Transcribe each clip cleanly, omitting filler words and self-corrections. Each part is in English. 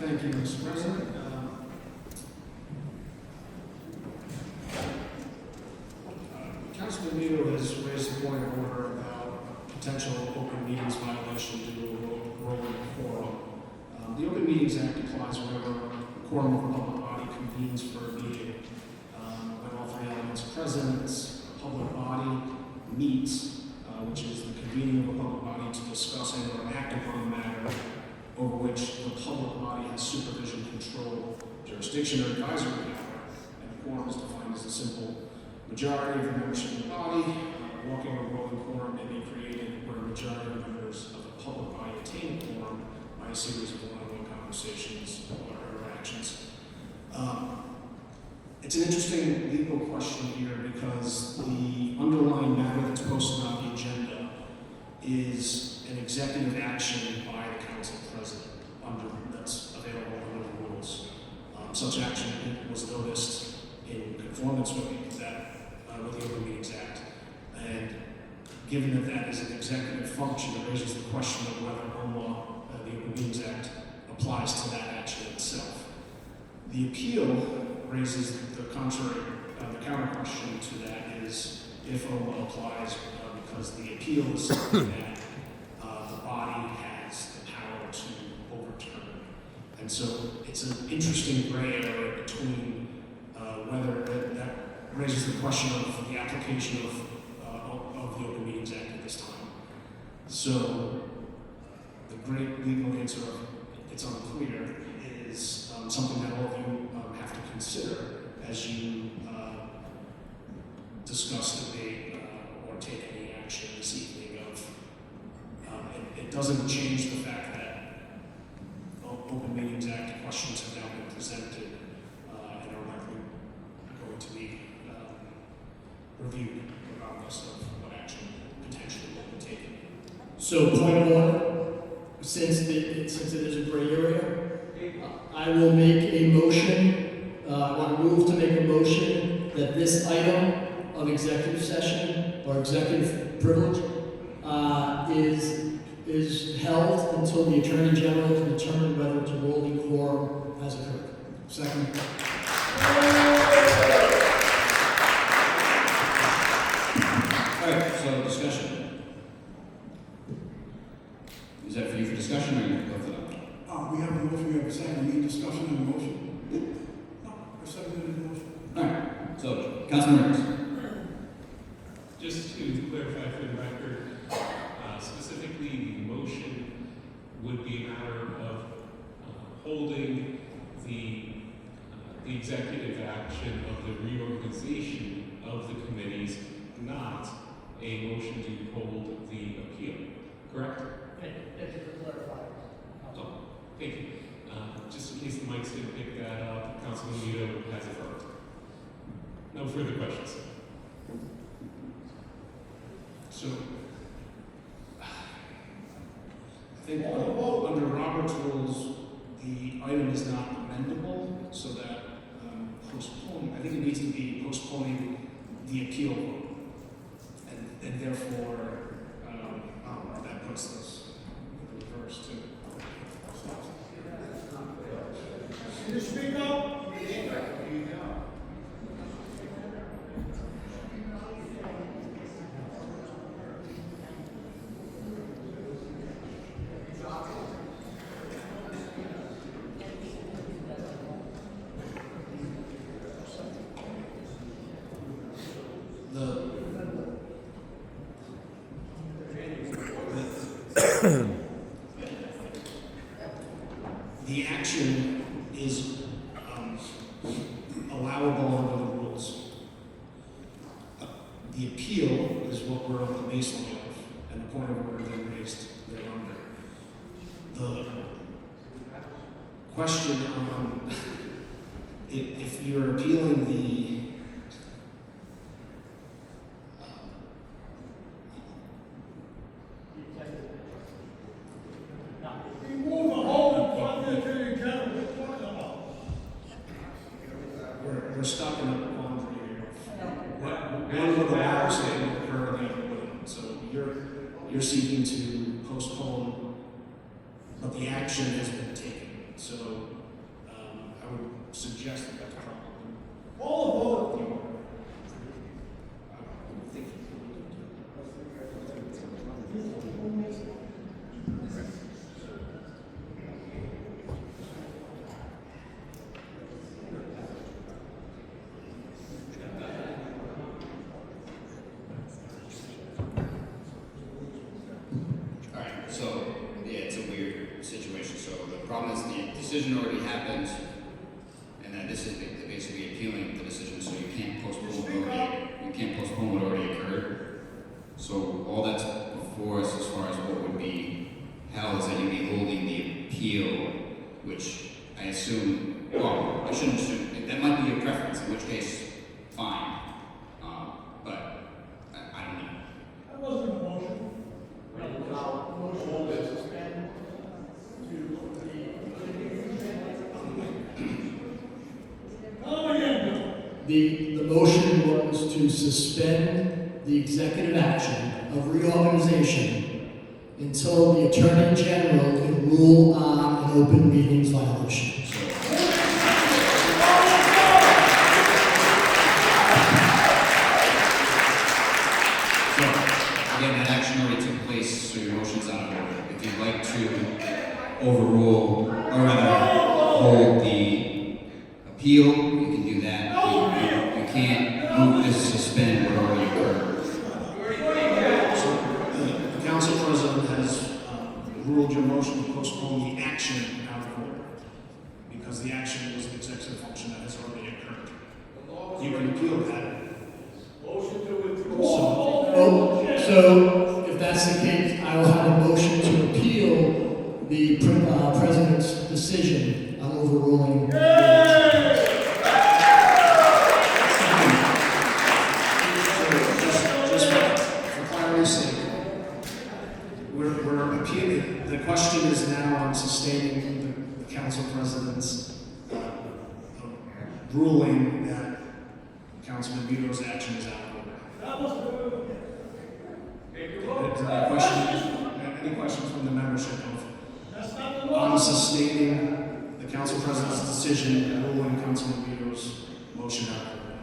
Thank you, Mr. President. Councilman Nito has raised a point of order about potential open meetings violation due to a rolling quorum. The Open Meetings Act applies whenever a quorum of a public body convenes for a meeting. When all three elements are present, a public body meets, which is the convening of a public body to discuss and or act upon a matter over which the public body has supervision, control, jurisdiction, or advisory power. And a quorum is defined as a simple majority of the membership of the body. Walking or rolling quorum may be created where a majority of members of the public body attain a quorum by a series of one-on-one conversations or interactions. It's an interesting legal question here because the underlying matter that's posted on the agenda is an executive action by the council president that's available under the rules. Such action was noticed in conformance with the Open Meetings Act. And given that that is an executive function, it raises the question of whether the Open Meetings Act applies to that action itself. The appeal raises the counter question to that is if OMA applies because the appeal is something that the body has the power to overturn. And so it's an interesting gray area between whether that raises the question of the application of the Open Meetings Act at this time. So the great legal answer of it's unclear is something that all of you have to consider as you discuss, debate, or take any action this evening. It doesn't change the fact that Open Meetings Act questions have now been presented and are likely going to be reviewed regardless of what action potentially will be taken. So, point of order, since it is a gray area, I will make a motion, I want to move to make a motion that this item of executive session or executive privilege is held until the Attorney General can determine whether a rolling quorum has occurred. Second. All right, so discussion. Is that for you for discussion or you can go for that? We have a motion, we have a second, any discussion on the motion? No, I seconded the motion. All right, so Councilman Rivers. Just to clarify for the record, specifically the motion would be a matter of holding the executive action of the reorganization of the committees, not a motion to hold the appeal. Correct? Thank you for clarifying. Oh, thank you. Just in case the mics didn't pick that up, Councilman Nito has affirmed. No further questions. So, I think under Robert's rules, the item is not amendable, so that I think it needs to be postponing the appeal vote. And therefore, that puts this in reverse too. Can you speak up? The action is allowable under the rules. The appeal is what we're on the baseline of, and the point of order then raised thereunder. The question on if you're appealing the Remove the whole from the Attorney General, what are you talking about? we're stuck in a quandary here. One would allow something to occur, the other wouldn't. So you're seeking to postpone, but the action has been taken. So I would suggest that that's probably. All the vote. I think. All right, so, yeah, it's a weird situation. So the problem is the decision already happened, and then this is basically appealing the decision, so you can't postpone what already occurred. So all that's before us as far as what would be held is that you'd be holding the appeal, which I assume, well, I shouldn't assume, that might be your preference, in which case, fine. But I don't know. That wasn't a motion. The motion was to suspend the executive action of reorganization until the Attorney General can rule on an open meetings violation. So, again, that action already took place, so your motion's out of order. If you'd like to overrule, or rather, hold the appeal, you can do that. You can't move to suspend what already occurred. So the council president has ruled your motion to postpone the action out of order because the action was an executive function that has already occurred. You can appeal that. So if that's the case, I will have a motion to appeal the president's decision on overruling. Just for clarity's sake, we're appealing. The question is now on sustaining the council president's ruling that Councilman Vito's action is out of order. Any questions from the membership on sustaining the council president's decision and ruling Councilman Vito's motion out of order?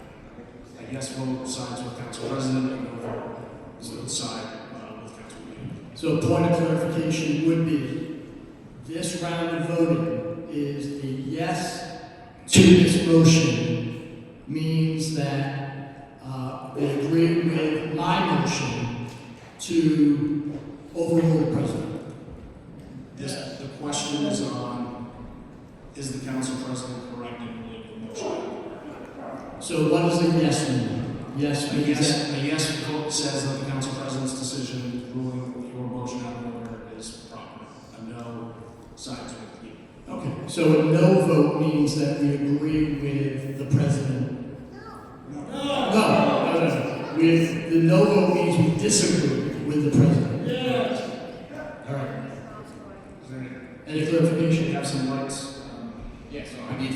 A yes vote sides with council president, and no vote would side with Councilman Vito. So a point of clarification would be, this round of voting is a yes to this motion means that they agree with my motion to overrule the president. The question is on, is the council president correct in ruling the motion? So what does a yes mean? Yes A means that. yes vote says that the council president's decision ruling your motion out of order is proper. A no sides with you. Okay, so a no vote means that we agree with the president. No. With the no vote means we disagree with the president. Yes. All right. Is there Any you clarification? have some lights? Yeah, so I need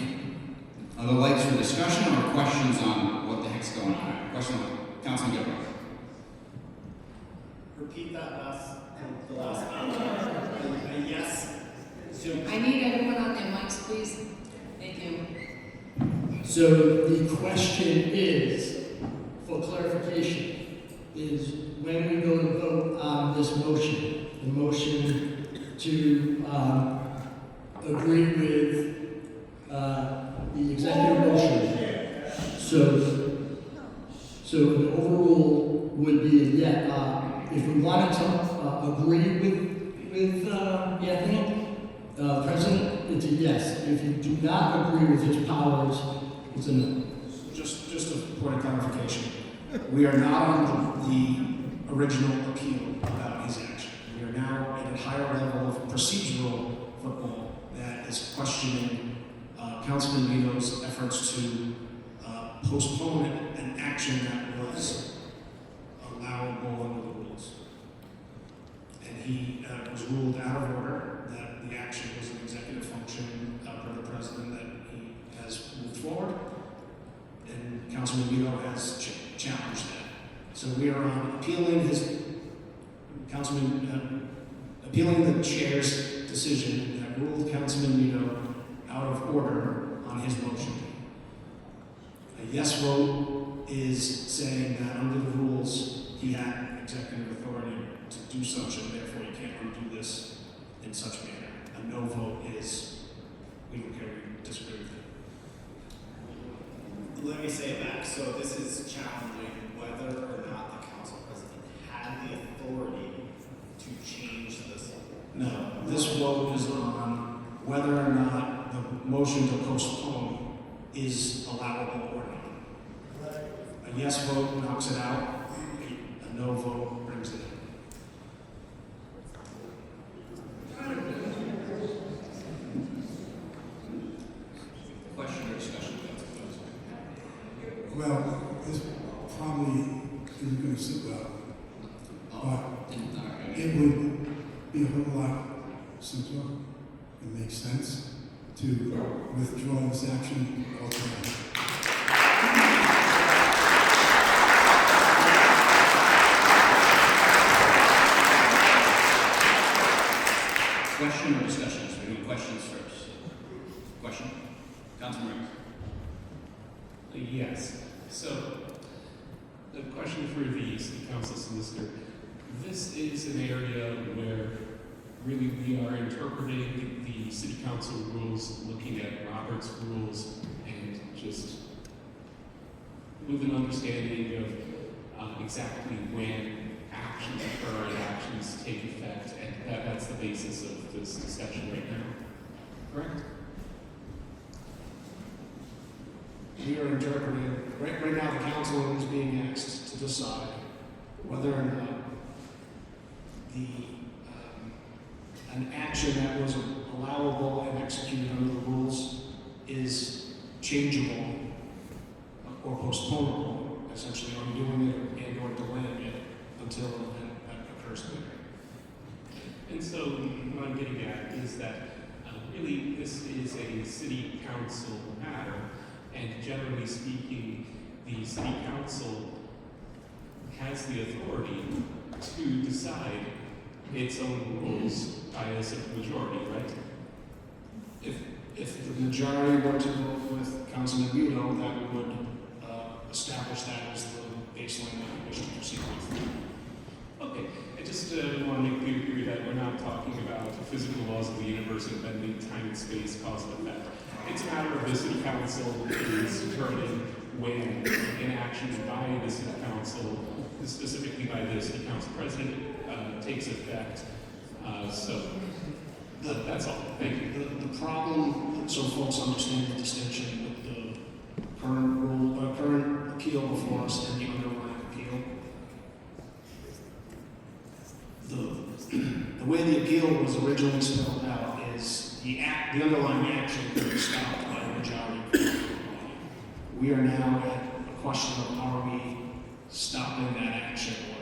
other lights for discussion or questions on what the heck's going on? Question on Councilman Gilbert. Repeat that the last a yes. I need everyone on their mics, please. Thank you. So the question is, for clarification, is when we go to vote on this motion, the motion to agree with the executive motion. So an overrule would be a yes. If we wanted to agree with the president, it's a yes. If you do not agree with his powers, it's a no. Just a point of clarification. We are not on the original appeal about his action. We are now at a higher level of procedural football that is questioning Councilman Vito's efforts to postpone an action that was allowable under the rules. And he was ruled out of order that the action was an executive function per the president that he has moved forward. And Councilman Vito has challenged that. So we are appealing appealing the chair's decision that ruled Councilman Vito out of order on his motion. A yes vote is saying that under the rules, he had executive authority to do such, and therefore you can't undo this in such manner. A no vote is, we don't care, we disagree with it. Let me say it back. So this is challenging whether or not the council president had the authority to change this. No, this vote is on whether or not the motion to postpone is allowable or not. A yes vote knocks it out, a no vote brings it in. Question or discussion? Well, this probably isn't going to sit well, but it would be a whole lot simpler and make sense to withdraw this action altogether. Question or discussion? So we're doing questions first. Question? Councilman Riggs. Yes. So, the question for the city council solicitor. This is an area where really we are interpreting the city council rules, looking at Robert's rules, and just with an understanding of exactly when actions occur and actions take effect, and that's the basis of this discussion right now. Correct? We are interpreting, right now the council is being asked to decide whether or not an action that was allowable and executed under the rules is changeable or postponable, essentially undoing it and or delaying it until an event that occurs later. And so what I'm getting at is that really this is a city council matter, and generally speaking, the city council has the authority to decide its own rules by a simple majority, right? If the majority were to vote with Councilman Budo, that would establish that as the baseline that we wish to proceed with. Okay, I just want to make clear that we're not talking about the physical laws of the universe and bending time and space, cause and effect. It's a matter of the city council is determining when an action by the city council, specifically by the city council president, takes effect. That's all. Thank you. The problem, so folks understand the distinction with the current appeal before us and the underlying appeal. The way the appeal was originally spelled out is the underlying action could be stopped by a majority. We are now at a question of are we stopping that action or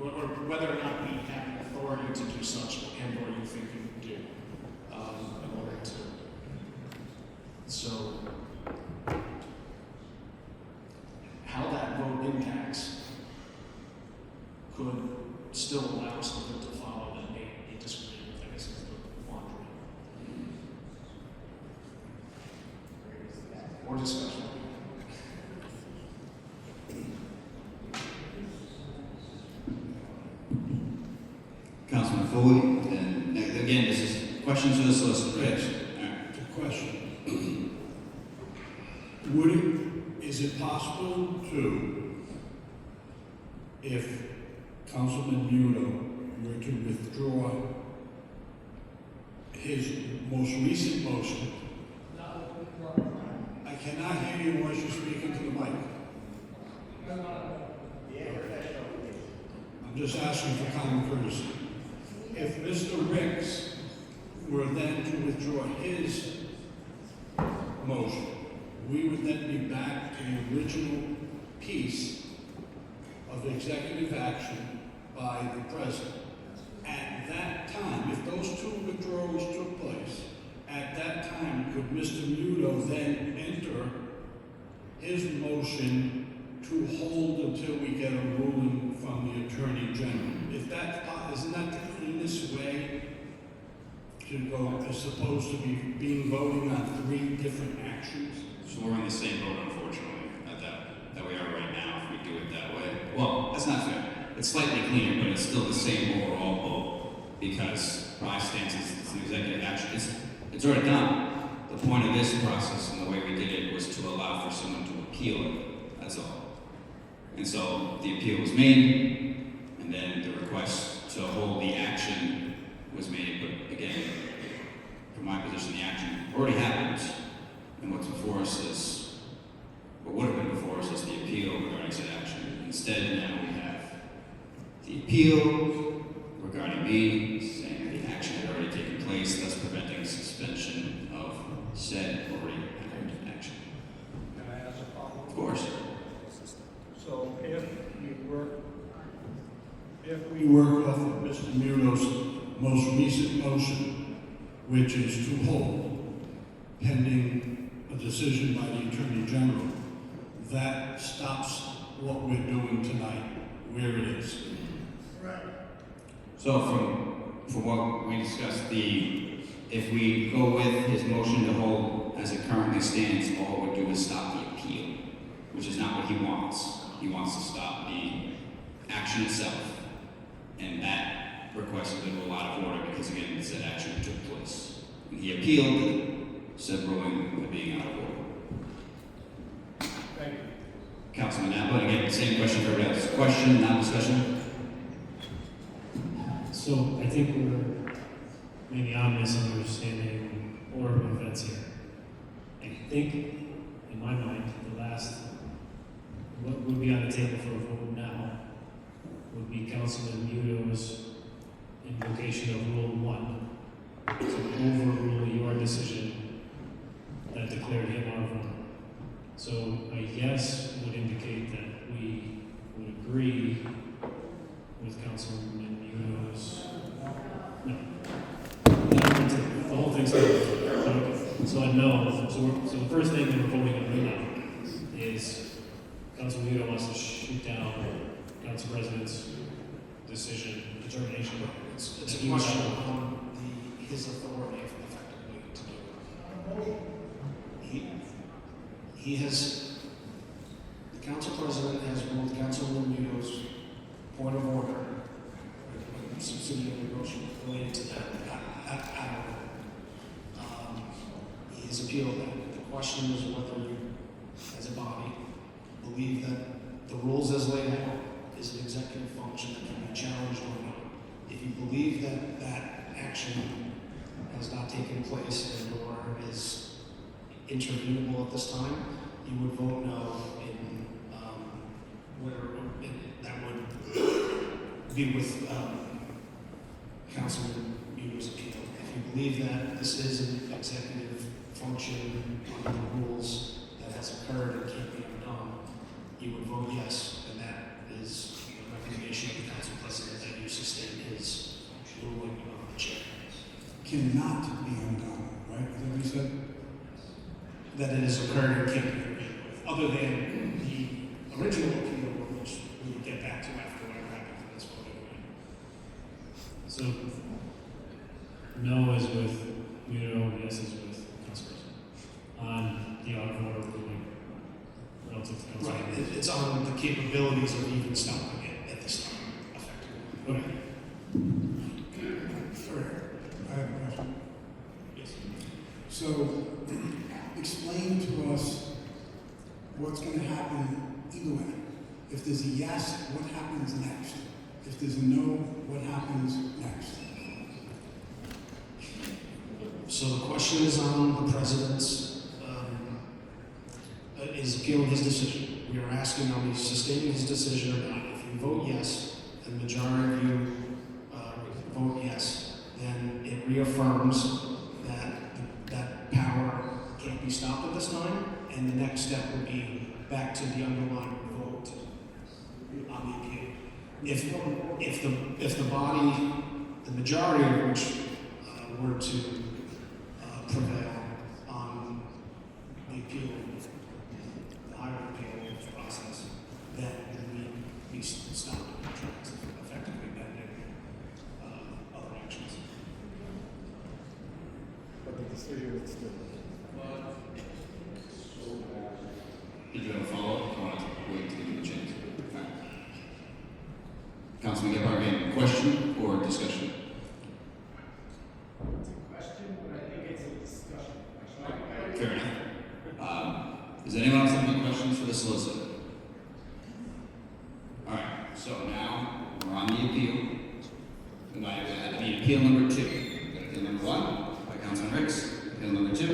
not, or whether or not we have the authority to do such, and or you think you do in order to. So, how that vote impacts could still allow something to follow that may be disagreed with, I guess, is the quandary. Or discussion. Councilman Foley, and again, this is questions to the solicitor. Yes. All right. The question. Is it possible to, if Councilman Budo were to withdraw his most recent motion? I cannot hear you once you speak into the mic. I'm just asking for common courtesy. If Mr. Ricks were then to withdraw his motion, we would then be back to the original piece of executive action by the president. At that time, if those two withdrawals took place, at that time, could Mr. Muto then enter his motion to hold until we get a ruling from the Attorney General? If that's, isn't that in this way, to go, as opposed to being voting on 3 different actions? So we're in the same boat, unfortunately, that we are right now, if we do it that way. Well, that's not fair. It's slightly cleaner, but it's still the same overall vote, because my stance is it's an executive action. It's already done. The point of this process and the way we did it was to allow for someone to appeal it, that's all. And so the appeal was made, and then the request to hold the action was made, but again, from my position, the action already happened, and what's before us is, what would have been before us is the appeal regarding said action. Instead, now we have the appeal regarding me, saying the action had already taken place, thus preventing suspension of said already happened action. Can I ask a follow-up? Of course. So if we work off of Mr. Miro's most recent motion, which is to hold pending a decision by the Attorney General, that stops what we're doing tonight, where it is. So from what we discussed, if we go with his motion to hold as it currently stands, all it would do is stop the appeal, which is not what he wants. He wants to stop the action itself. And that request has been ruled out of order because, again, said action took place. And he appealed said ruling being out of order. Thank you. Councilman Appel, again, same question for everybody else. Question, not discussion? So I think maybe I'm misunderstanding order of events here. I think, in my mind, what would be on the table for a vote now would be Councilman Muno's invocation of Rule 1 to overrule your decision that declared him our vote. So a yes would indicate that we would agree with Councilman Muno's. No. The whole thing's okay. So a no. So the first thing that we're voting on right now is Councilman Muno wants to shoot down Council President's determination. It's a question on his authority effectively to do it. He has, the Council President has ruled Councilman Muno's point of order, subsidiary motion related to that, he has appealed that. The question is whether you, as a body, believe that the rules as laid out is an executive function that can be challenged or not. If you believe that that action has not taken place and or is intervenable at this time, you would vote no in that would be with Councilman Muno's appeal. If you believe that this is an executive function under the rules that has occurred and can't be undone, you would vote yes, and that is the recommendation of the Council President that you sustain his ruling on the chair. Cannot be undone, right? Is that what you said? That it has occurred and can't be intervened with, other than the original appeal, which we would get back to after whatever happened to this vote anyway. So no is with Muno, yes is with Council President. On the out of order ruling relative to Council Right, President. it's on the capabilities of even stopping it at this time, effectively. Okay. Sure. I have a question. Yes. So, explain to us what's going to happen either way. If there's a yes, what happens next? If there's a no, what happens next? So the question is on the President's, is appealing his decision. We are asking, are we sustaining his decision or not? If you vote yes, and the majority of you vote yes, then it reaffirms that that power can't be stopped at this time, and the next step would be back to the underlying vote on the appeal. If the body, the majority of which were to prevail on the appeal, the higher appeal process, then we stop the contracts effectively pending other actions. Did you have a follow-up? I want to wait to give you a chance. All right. Councilman Gephardt, any question or discussion? It's a question, but I think it's a discussion. Fair enough. Does anyone else have any questions for the solicitor? All right, so now we're on the appeal. We might have the appeal number 2. We've got appeal number 1 by Councilman Ricks, appeal number 2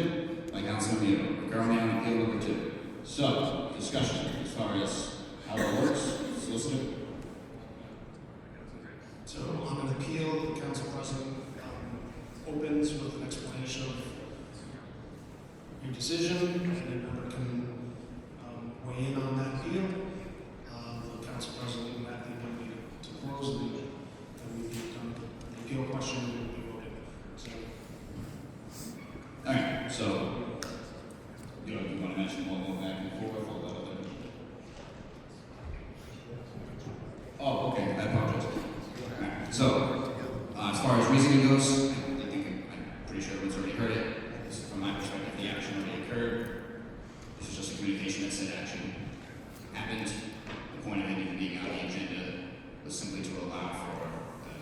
by Councilman Muto. We're currently on appeal number 2. So, discussion as far as how it works, solicitor. So on an appeal, the council president opens with an explanation of your decision, and a member can weigh in on that appeal. The council president will have the ability to close the meeting, and we become the appeal question will be voted. So, All right, so you know, you want to mention one more back and forth or the other? Oh, okay, I apologize. All right, so as far as reasoning goes, I think I'm pretty sure everyone's already heard it. From my perspective, the action already occurred. This is just a communication that said action happened. The point of it even being on the agenda was simply to allow for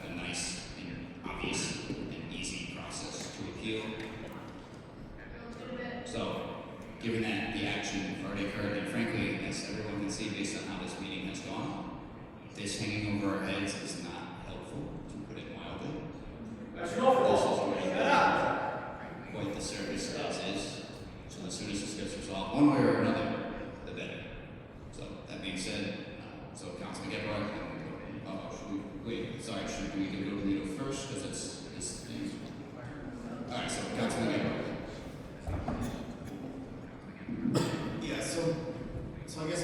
a nice and obvious and easy process to appeal. So, given that the action already occurred, and frankly, as everyone can see based on how this meeting has gone, this hanging over our heads is not helpful, to put it mildly. This is already quite the service as is. So as soon as this gets resolved, one way or another, the better. So that being said, so Councilman Gephardt, should we go to Muto first because it's all right. So Councilman Gephardt. Yeah, so I guess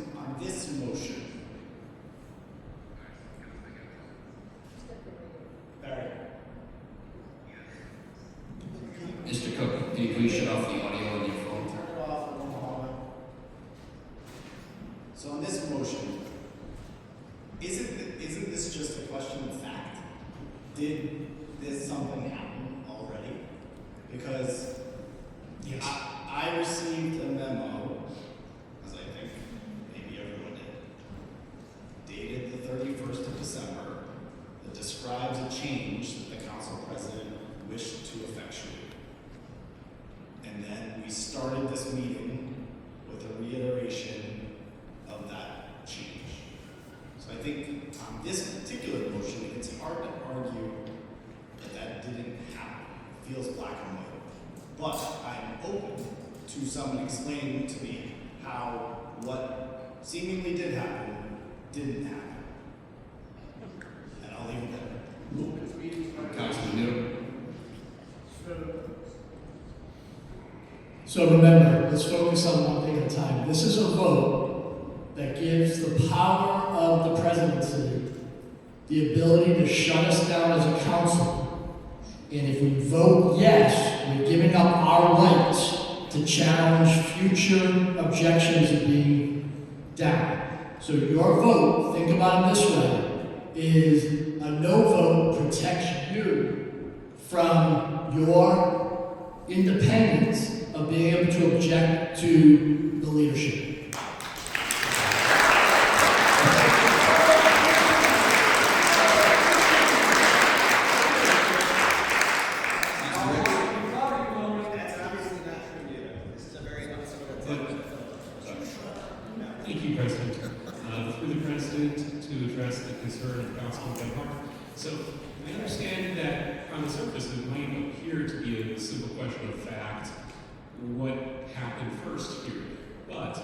on this motion. Barry. Mr. Cook, can you please shut off the audio on your phone? Turn it off for one moment. So on this motion, isn't this just a question of fact? Did this something happen already? Because yes. I received a memo, as I think maybe everyone did, dated the 31st of December, that describes a change that the council president wished to effectuate. And then we started this meeting with a reiteration of that change. So I think on this particular motion, it's hard to argue that didn't happen. It feels black and white. But I'm open to someone explaining to me how what seemingly did happen didn't happen. And I'll leave it there. Councilman Muto. So remember, let's focus on one thing at a time. This is a vote that gives the power of the presidency the ability to shut us down as a council. And if we vote yes, we're giving up our rights to challenge future objections of being down. So your vote, think about it this way, is a no vote protects you from your independence of being able to object to the leadership. That's obviously not true. This is a very Thank you, President. Through the President, to address the concern of Councilman Gephardt. So I understand that on the surface it might appear to be a simple question of fact, what happened first here. But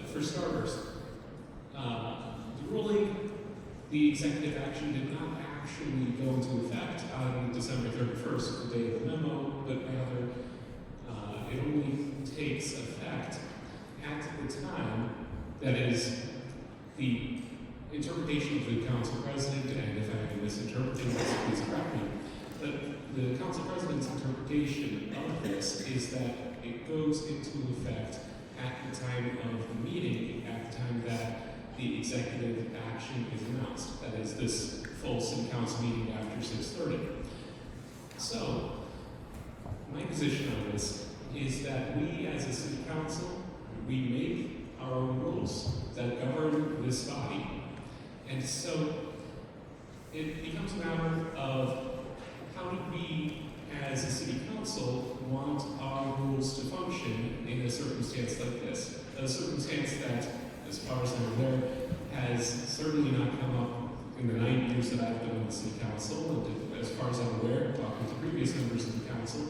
for starters, the ruling, the executive action did not actually go into effect on December 31st, the day of the memo, but rather it only takes effect at the time that is the interpretation of the council president, and if I'm misinterpreting this, please correct me, but the council president's interpretation of this is that it goes into effect at the time of the meeting, at the time that the executive action is announced. That is this full city council meeting after 6:30. So, my position on this is that we as a city council, we make our own rules that govern this body. And so, it becomes a matter of how do we as a city council want our rules to function in a circumstance like this? A circumstance that, as far as I'm aware, has certainly not come up in the 9 years that I've been on the city council, and as far as I'm aware, talking to previous members of the council,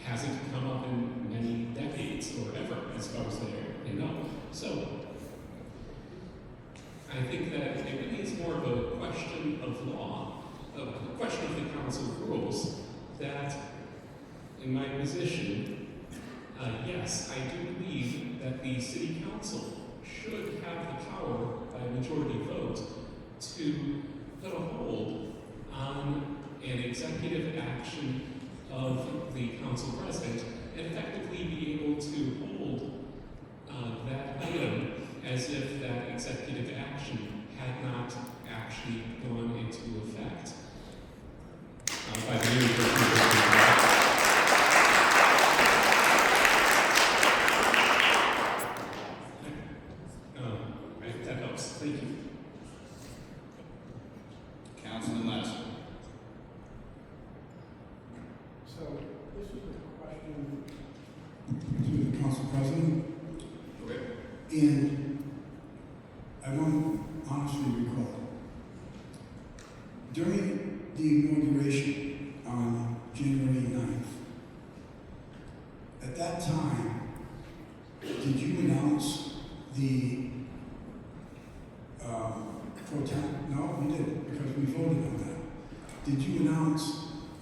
hasn't come up in many decades or ever, as far as they know. So, I think that it really is more of a question of law, a question of the council rules, that in my position, yes, I do believe that the city council should have the power by a majority vote to put a hold on an executive action of the council president and effectively be able to hold that item as if that executive action had not actually gone into effect. By the end right, that helps. Thank you. Councilman Madison. So, this is a question to the council president, Okay. and I want to honestly recall, during the inauguration on January 9th, at that time, did you announce the pro tem? No, we didn't, because we voted on that. Did you announce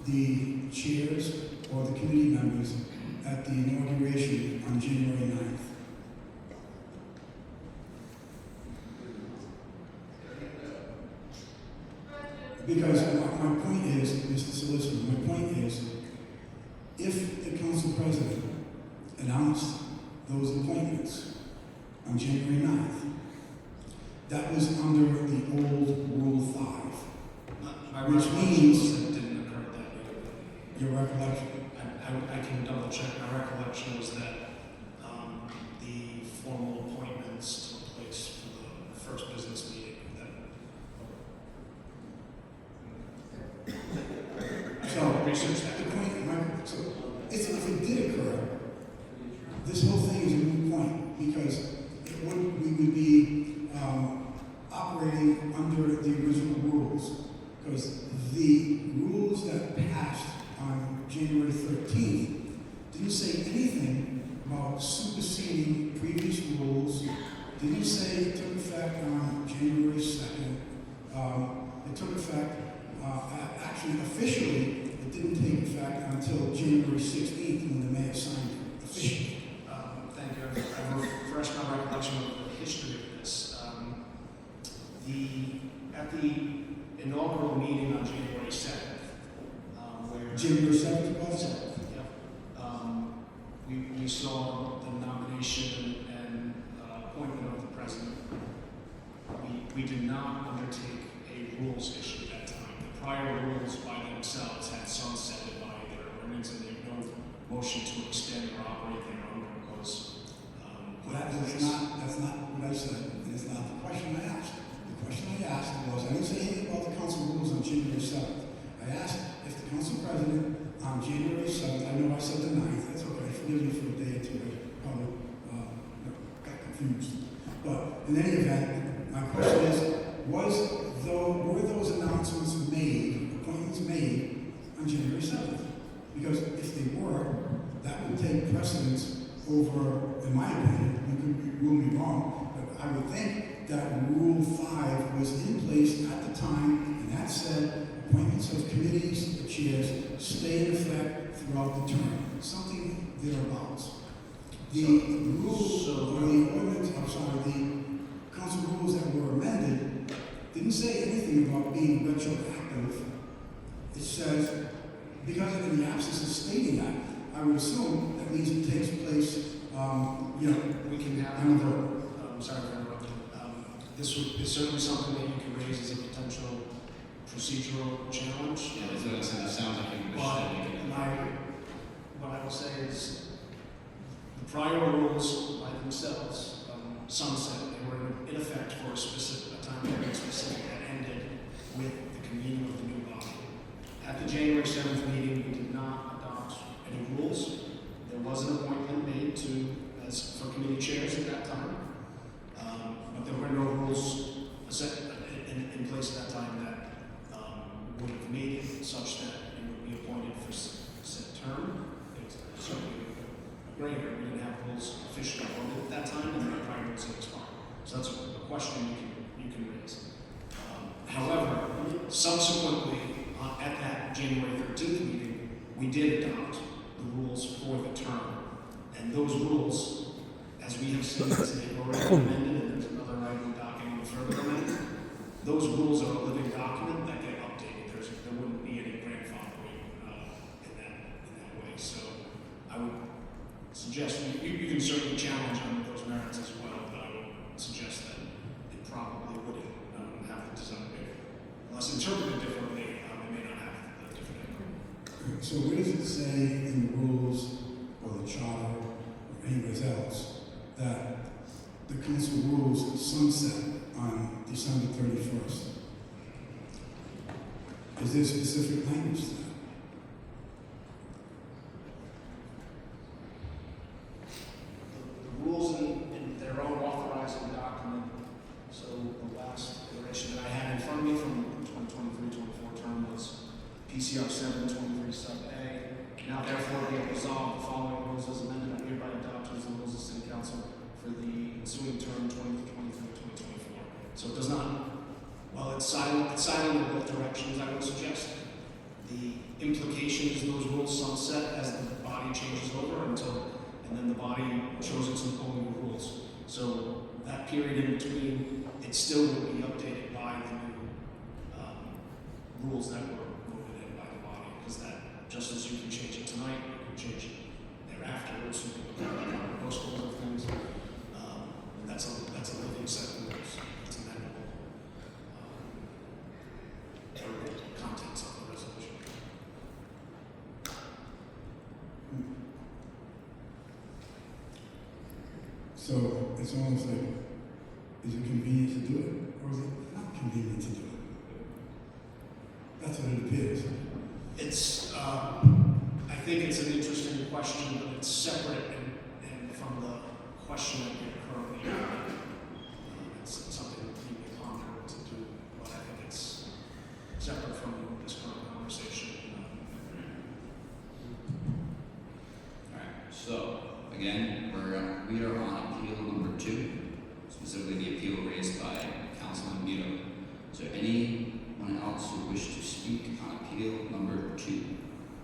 the chairs or the committee members at the inauguration on January 9th? Because my point is, Mr. Solicitor, my point is, if the council president announced those appointments on January 9th, that was under the old Rule 5. My Which recollection means- was that it didn't occur that way. Your recollection? I can double check. My recollection was that the formal appointments took place for the first business meeting. So, Research that. the point, so if it did occur, this whole thing is a moot point, because we would be operating under the original rules, because the rules that passed on January 13th didn't say anything about superseding previous rules, didn't say it took effect on January 2nd. It took effect, actually officially, it didn't take effect until January 16th when the mayor signed it officially. Thank you. I've refreshed my recollection of the history of this. At the inaugural meeting on January 7th, where January 7th, it was? we saw the nomination and appointment of the president. We did not undertake a rules issue at that time. The prior rules by themselves had sunsetted by their ordinance, and there was no motion to extend or operate thereof was That's not what I said, and it's not the question I asked. The question I asked was, I didn't say anything about the council rules on January 7th. I asked if the council president on January 7th, I know I said the 9th, that's okay, forgive me for a day or two, I probably got confused. But in any event, my question is, were those announcements made, appointments made on January 7th? Because if they were, that would take precedence over, in my opinion, you could rule me wrong, but I would think that Rule 5 was in place at the time, and that said appointments of committees, the chairs, stay in effect throughout the term, something thereabouts. The rules, or the ordinance, the council rules that were amended didn't say anything about being retroactive. It says, because in the absence of stating that, I would assume that means it takes place, we can have another, sorry for interrupting. This is certainly something that you can raise as a potential procedural challenge. Yeah, that's what I said, it sounds like you wish to make it. What I will say is, the prior rules by themselves, sunset, they were in effect for a time period specific that ended with the convening of the new body. At the January 7th meeting, we did not adopt any rules. There was an appointment made for committee chairs at that time, but there were no rules in place at that time that would have made it such that it would be appointed for set term. It's certainly a gray area. We didn't have rules officially voted at that time, and the prior rules had expired. So that's a question you can raise. However, subsequently, at that January 13th meeting, we did adopt the rules for the term. And those rules, as we have seen, as they've already been amended, and there's another item document further amended, those rules are a living document that get updated. There wouldn't be any grandfathering in that way. So I would suggest, you can certainly challenge on those merits as well, but I would suggest that it probably wouldn't have the design. Unless interpreted differently, it may not have a different outcome. So where does it say in the rules or the charter or anywhere else that the council rules sunset on December 31st? Is there specific language to that? The rules in their own authorizing document, so the last iteration that I had in front of me from 2023-24 term was PCR 723 sub A. Now therefore be it resolved, the following rules as amended are hereby adopted as the rules of City Council for the ensuing term 2023-2024. So it does not, while it's silent in both directions, I would suggest. The implication is those rules sunset as the body changes over and then the body shows its own new rules. So that period in between, it still would be updated by the new rules that were voted in by the body, because that, just as you can change it tonight, you can change it thereafter, so you can look at most of things. That's a living set of rules. It's amendable. Contents of the resolution. So it's almost like, is it convenient to do it, or is it not convenient to do it? That's what it appears. It's, I think it's an interesting question, but it's separate and from the question that we're currently having. It's something that we may ponder to do, but I think it's separate from this current conversation. Alright, so, again, we are on appeal number 2, specifically the appeal raised by Councilman Muto. Is there anyone else who wishes to speak on appeal number 2,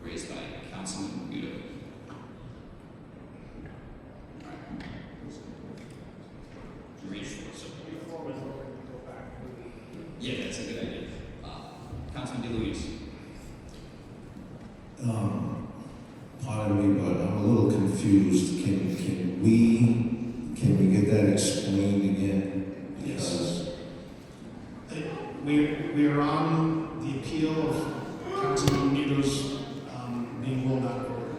raised by Councilman Muto? Alright. Yeah, that's a good idea. Councilman DeLuise. Pardon me, but I'm a little confused. Can we get that explained again? Yes. We are on the appeal of Councilman Muto's being ruled out of order.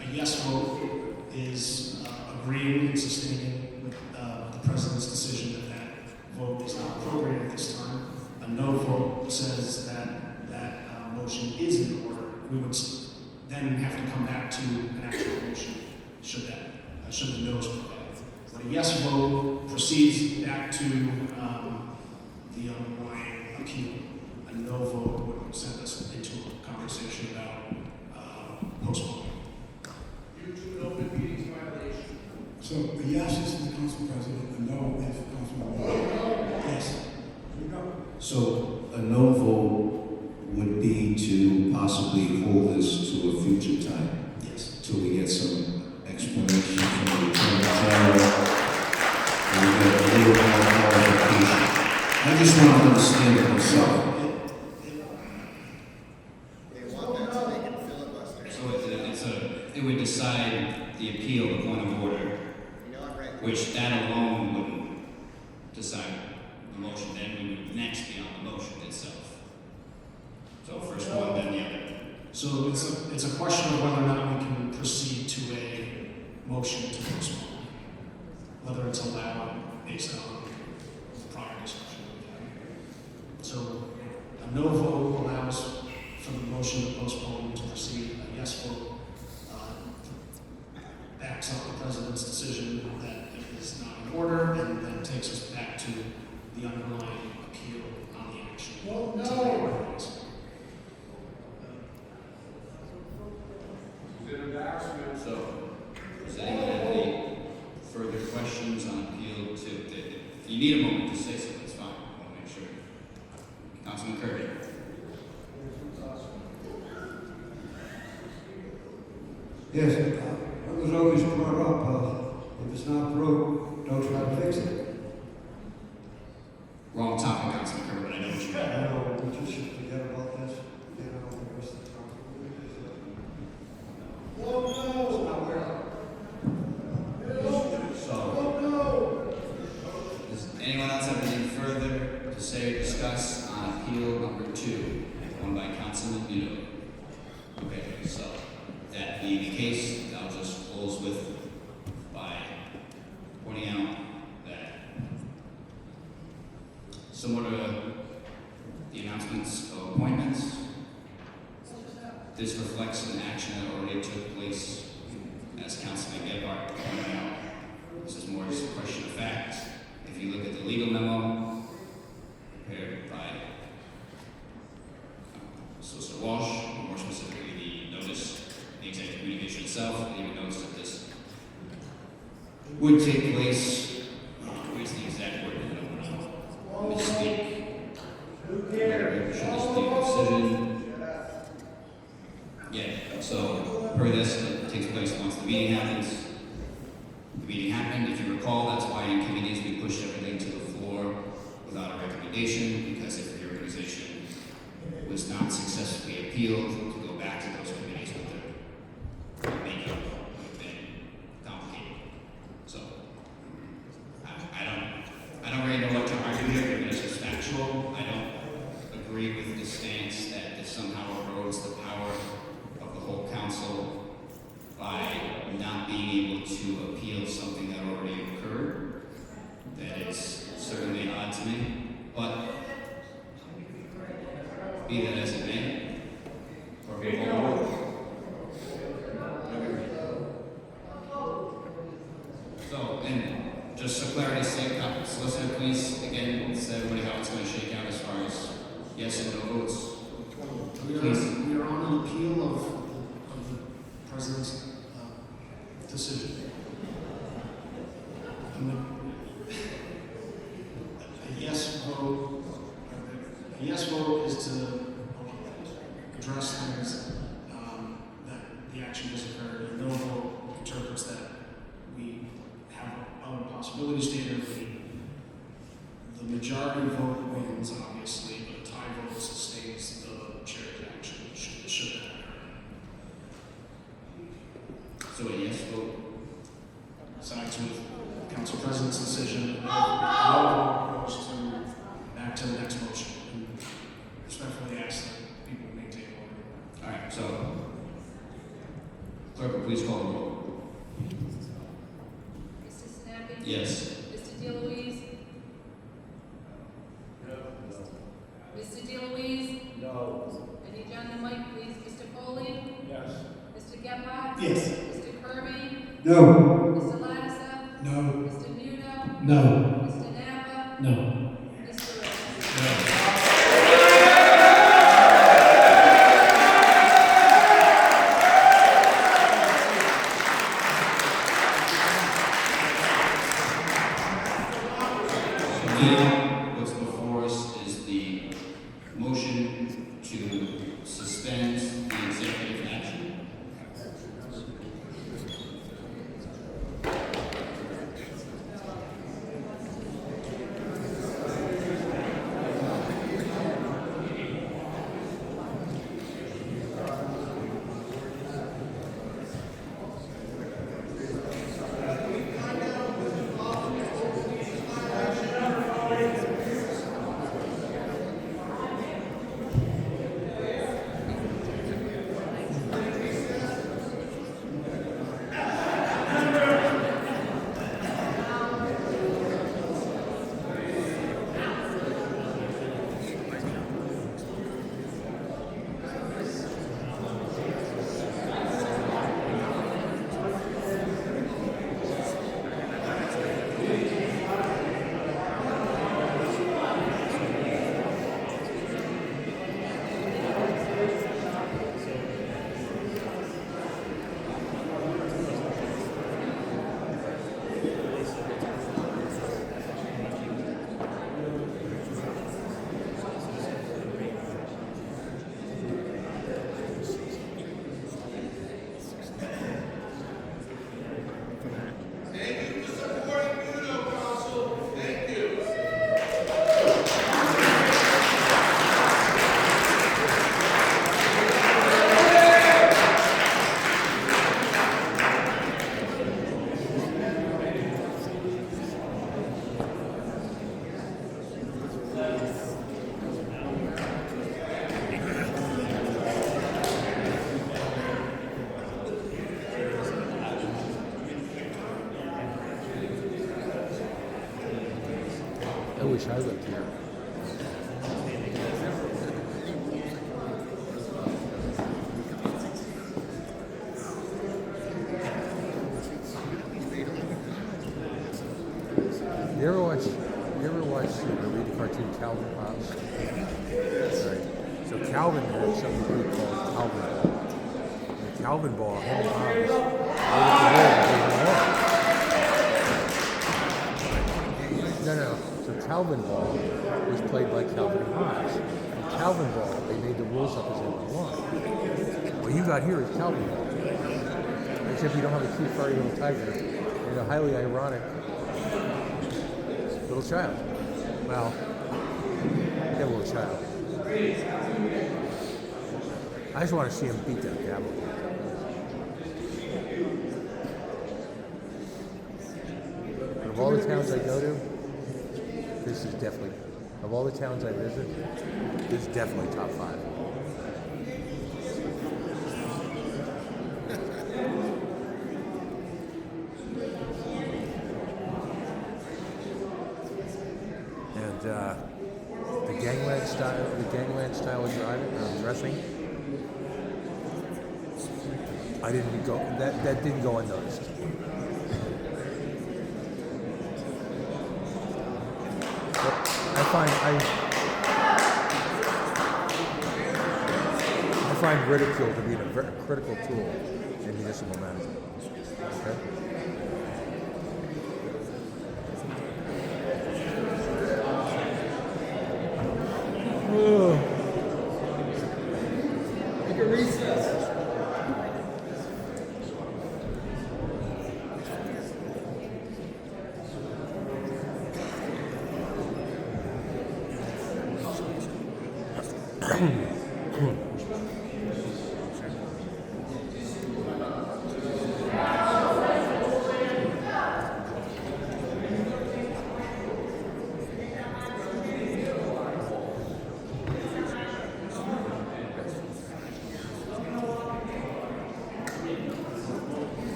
A yes vote is agreeing and sustaining with the President's decision that vote is not appropriate at this time. A no vote says that motion is in order. We would then have to come back to an actual motion should the no's prevail. But a yes vote proceeds back to the underlying appeal. A no vote would send us into a conversation about postponing. Due to an open meetings violation. So a yes is for the council president, a no is for Councilman Moore. Yes. Here we go. So a no vote would be to possibly hold this to a future time, Yes. till we get some explanation from the Attorney General, and we get a little more clarification. I just want to understand it myself. They want that so they can filibuster. So it would decide the appeal, the point of order, You know, I'm right. which that alone wouldn't decide the motion. Then we would next be on the motion itself. So first one, then the other. So it's a question of whether or not we can proceed to a motion to postpone, whether it's allowed based on prior discussion we've had. So a no vote allows for the motion to postpone to proceed. A yes vote backs up the president's decision that it is not in order, and then takes us back to the underlying appeal on the action. Well, no. to the ordinance. So, does anyone have any further questions on appeal to, if you need a moment, just say something, it's fine, I want to make sure. Councilman Kirby. Yes, it was always brought up, if it's not broke, don't try to fix it. Wrong topic, Councilman Kirby, but I know what you mean. I know, we just should forget about this, you know, the rest of the time. So, does anyone else have anything further to say or discuss on appeal number 2, one by Councilman Muto? Okay, so, that being the case, I'll just close with by pointing out that similar to the announcements of appointments, this reflects an action that already took place, as Councilman Gebhardt pointed out. This is more just a question of fact. If you look at the legal memo prepared by Solicitor Walsh, or more specifically the notice, the executive communication itself, it even notes that this would take place, where's the exact word, I don't want to misspeak. Should this be a decision? Yeah, so per this, it takes place once the meeting happens. The meeting happened, if you recall, that's why in committees we pushed everything to the floor without a recommendation, because if the organization was not successfully appealed, to go back to those committees with their makeup would have been complicated. So, I don't really know what to argue here, but it's just factual. I don't agree with the stance that this somehow erodes the power of the whole council by not being able to appeal something that already occurred. That is certainly odd to me, but be that as it may, or be so, and just for clarity's sake, Solicitor, please again say everybody how it's going to shake out as far as yes and no votes. We are on an appeal of the president's decision. And a yes vote is to address things that the action has occurred. A no vote interprets that we have other possibilities stated. The majority vote wins, obviously, but a tie vote sustains the chair's action. Should that occur? So a yes vote. Sides with council president's decision. No vote goes back to the next motion. And respectfully ask that people maintain order. All right, so clerk, please call the roll. Mr. Sinapi? Yes. Mr. DeLuise? Mr. DeLuise? No. I need you on the mic, please. Mr. Foley? Yes. Mr. Gebhardt? Yes. Mr. Kirby? No. Mr. Lattiser? No. Mr. Muto? No. Mr. Napa? No. Mr. Reyes? Now, what's before us is the motion to suspend the executive action. wish I lived here. You ever watch or read the cartoon Calvin Hobbes? Right. So Calvin had something called Calvin Ball. And the Calvin Ball, him and Hobbes, they were the No. So Calvin Ball was played by Calvin and Hobbes. And Calvin Ball, they made the rules up as they went along. What you got here is Calvin Ball. Except you don't have a cute furry little tiger and a highly ironic little child. Well, a little child. I just want to see him beat that gavel. But of all the towns I go to, this is definitely, of all the towns I visit, this is definitely top 5. The gangland style of dressing, that didn't go unnoticed. But I find ridicule to be a very critical tool in municipal management. Okay? Take a recess.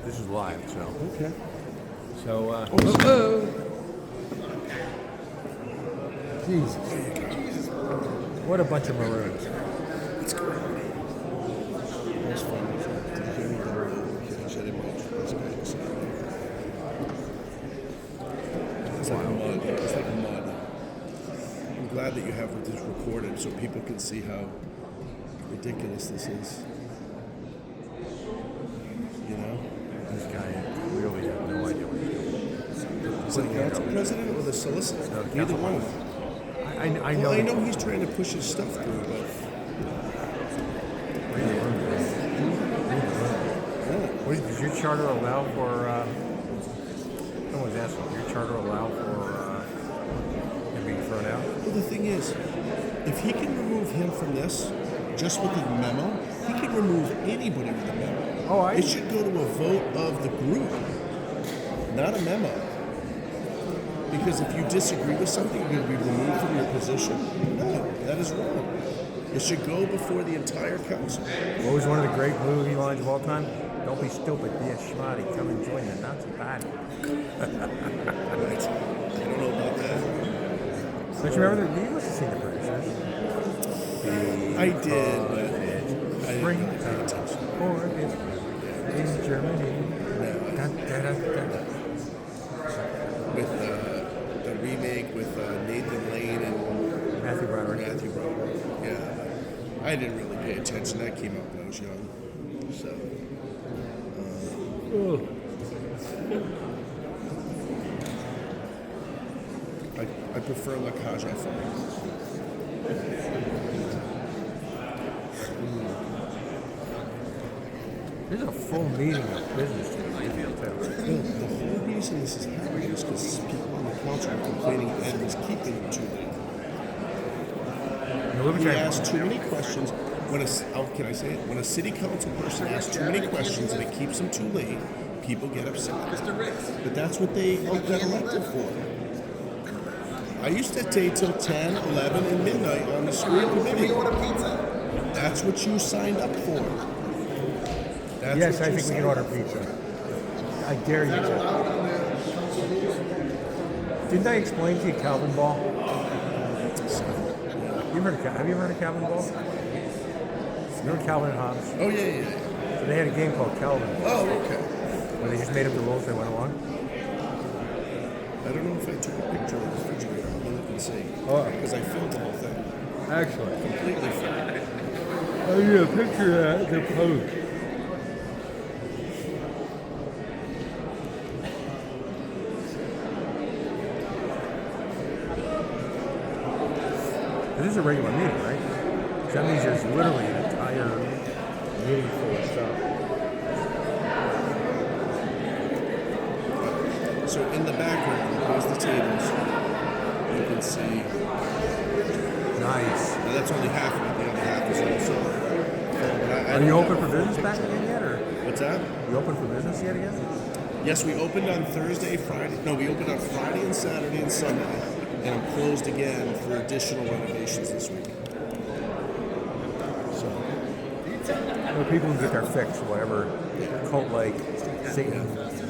This is live, so. Okay. So, Jesus. What a bunch of maroons. That's great. That's fun. It's like mud. It's like mud. I'm glad that you have this recorded so people can see how ridiculous this is. You know? This guy really had no idea what he's doing. Is it the council president or the solicitor? No, Either council one. I know. Well, I know he's trying to push his stuff through, but Does your charter allow for? Someone's asking. Does your charter allow for him being thrown out? well, the thing is, if he can remove him from this just with a memo, he can remove anybody with a memo. It should go to a vote of the group, not a memo. Because if you disagree with something, you're going to be removed from your position. No, that is wrong. It should go before the entire council. What was one of the great movie lines of all time? Don't be stupid, be a schmarty. Come and join the Nazi party. Right. I don't know about that. Don't you remember that? You must have seen the British, right? I did, but I Spring didn't pay attention. or in Germany. No. Da, da, da, da. With the remake with Nathan Lane and Matthew Broderick. Yeah. I didn't really pay attention. That came out when I was young. So. I prefer La Cage aux Folles. There's a full meeting of business in Mayfield, too. The whole reason this is happening is because people on the council are complaining Ed was keeping them too late. He asked too many questions. When can I say it? When a city council person asks too many questions and it keeps them too late, people get upset. But that's what they got elected for. I used to stay till 10, 11, and midnight on the school committee. order pizza? That's what you signed up for. That's Yes, what I you think we signed can order up for. pizza. I dare you to. Didn't I explain to you Calvin Ball? Have you ever heard of Calvin Ball? You know Calvin and Hobbes? Oh, yeah. So they had a game called Calvin Ball, Oh, okay. where they just made up the rules as they went along. I don't know if I took a picture of the refrigerator. I'll look and see. Oh. Because I filmed the whole thing. Excellent. Completely filmed. Oh, yeah, picture that. The post. This is a regular meeting, right? So that means there's literally an entire meeting full of stuff. So in the background, here's the tables. You can see. Nice. Now that's only half of it. The other half is also. Are you open for business back again yet, or What's that? you open for business yet again? Yes, we opened on Thursday, Friday. No, we opened on Friday and Saturday and Sunday. And I'm closed again for additional renovations this week. So, Well, people can get their fix, whatever cult-like Satan.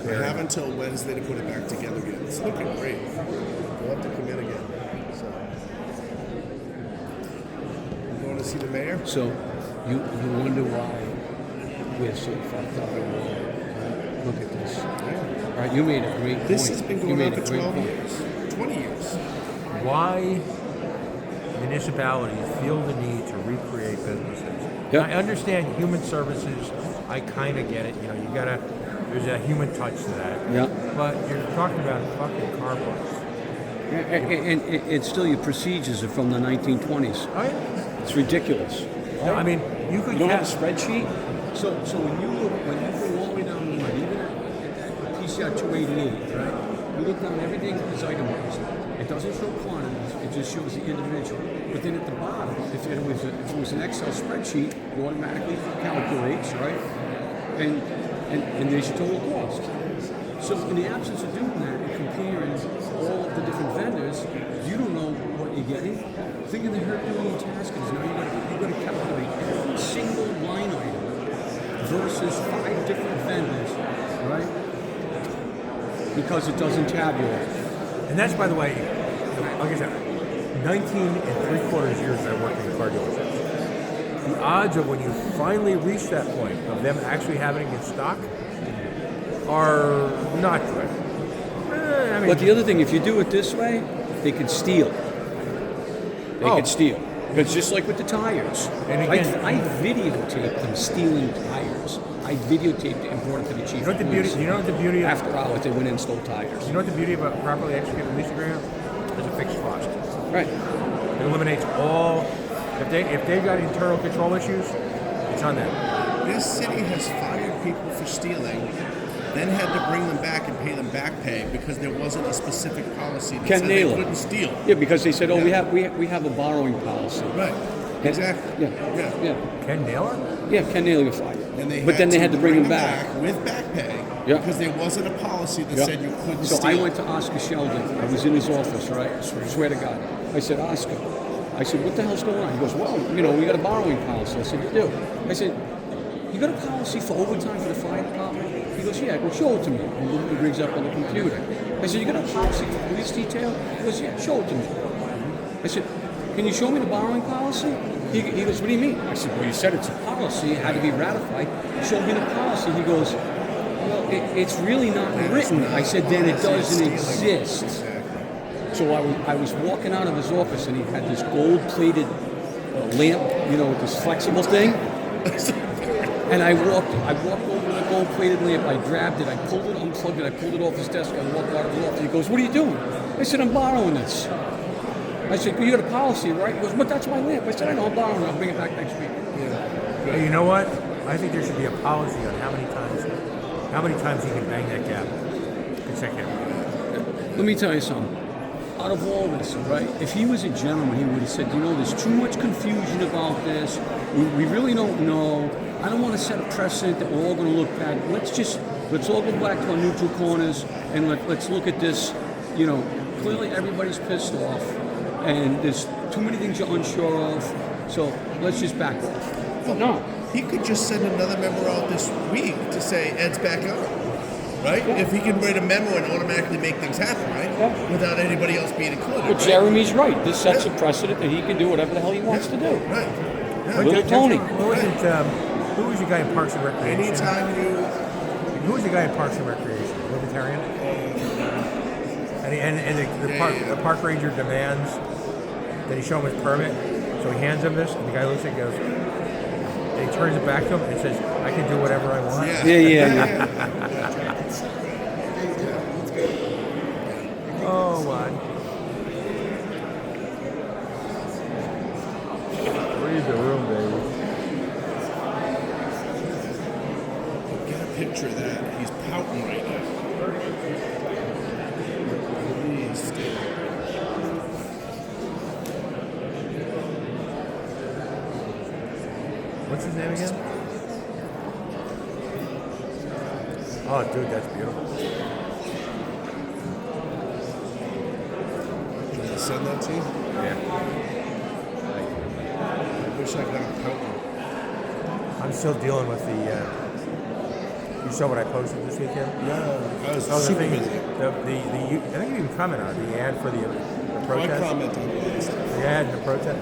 I have until Wednesday to put it back together again. It's looking great. We'll have to come in again. So, you going to see the mayor? So you wonder why we're so fucked up in the world. Right? Look at this. All right, you made a great point. This has been You going made on a for great 12 point. years, 20 years. Why municipalities feel the need to recreate businesses. Yep. I understand human services. I kind of get it. You know, there's a human touch to that. Yeah. But you're talking about fucking car parks. And still your procedures are from the 1920s. Oh, yeah. It's ridiculous. No, I mean, you could You don't have a have spreadsheet? So when you go all the way down the line, even at that PCR 288, right? You look down, everything is itemized. It doesn't show quantities, it just shows the individual. But then at the bottom, if it was an Excel spreadsheet, it automatically calculates, right? And there's your total cost. So in the absence of doing that and comparing all of the different vendors, you don't know what you're getting. Think of the Herculean task is now you've got to calculate every single line item versus 5 different vendors, right? Because it doesn't tabulate. And that's, by the way, like I said, 19 3/4 years I worked in car dealerships. The odds of when you finally reach that point of them actually having it in stock are not good. I mean, But the other thing, if you do it this way, they could steal. They could steal. Because just like with the tires, And again- I videotaped them stealing tires. I videotaped it and brought it to the chief. You know what the of beauty? police. You know what the beauty of? After hours, they went in and stole tires. You know what the beauty of a properly executed lease agreement? There's a fixed cost. Right. It eliminates all. If they've got internal control issues, it's on them. This city has fired people for stealing, then had to bring them back and pay them back pay because there wasn't a specific policy that Ken said Naylor. they couldn't steal. Yeah, because they said, "Oh, Yeah. we have a borrowing policy." Right. Exactly. Yeah. Ken Naylor? Yeah, Ken Naylor got fired. And but then they had to bring him back. with back pay Yeah. because there wasn't a policy that Yeah. said you couldn't So steal. I went to Oscar Sheldon. I was in his office, right? I swear to God. I said, Oscar, what the hell's going on? He goes, well, we got a borrowing policy. I said, you do? I said, you got a policy for overtime for the fire department? He goes, yeah. I go, show it to me. He brings up on the computer. I said, you got a policy for police detail? He goes, yeah, show it to me. I said, can you show me the borrowing policy? He goes, what do you mean? I said, well, you said it's a policy. It had to be ratified. Show me the policy. He goes, well, it's really not written. I said, then it doesn't exist. So I was walking out of his office, and he had this gold-plated lamp, with this flexible thing. And I walked over to the gold-plated lamp. I grabbed it. I pulled it, unplugged it. I pulled it off his desk. I walked out of the office. He goes, "What are you doing?" I said, "I'm borrowing this." I said, "You got a policy, right?" He goes, "But that's my lamp." I said, "I know. I'm borrowing it. I'll bring it back next week." Hey, you know what? I think there should be a policy on how many times you can bang that gap consecutively. Let me tell you something. Out of all this, right, if he was a gentleman, he would have said, there's too much confusion about this. We really don't know. I don't want to set a precedent that we're all going to look bad. Let's all go back to our neutral corners and let's look at this, clearly everybody's pissed off, and there's too many things you're unsure of. So let's just back off. But no, he could just send another memo out this week to say Ed's back on, right? Yeah. If he can write a memo and automatically make things happen, right? Yeah. Without anybody else being included. But right? Jeremy's right. This sets a precedent that he can do whatever the hell he wants to do. Right. Yeah. Little Tony. Who was the guy in Parks and Recreation? Anytime you. Who was the guy in Parks and Recreation? Libertarian? The park ranger demands that he show him his permit, so he hands him this, and the guy looks at it and goes, and he turns it back to him and says, I can do whatever I want. Yeah. Oh, my. Read the room, baby. Get a picture of that. He's pouting right now. Please. What's his name again? Oh, dude, that's beautiful. Should I send that to you? Yeah. I wish I got a pouting. I'm still dealing with the. You saw what I posted this weekend? Yeah, I was the super thing, busy. I think you even commented on the ad for the protest. I commented on it. The ad, the protest,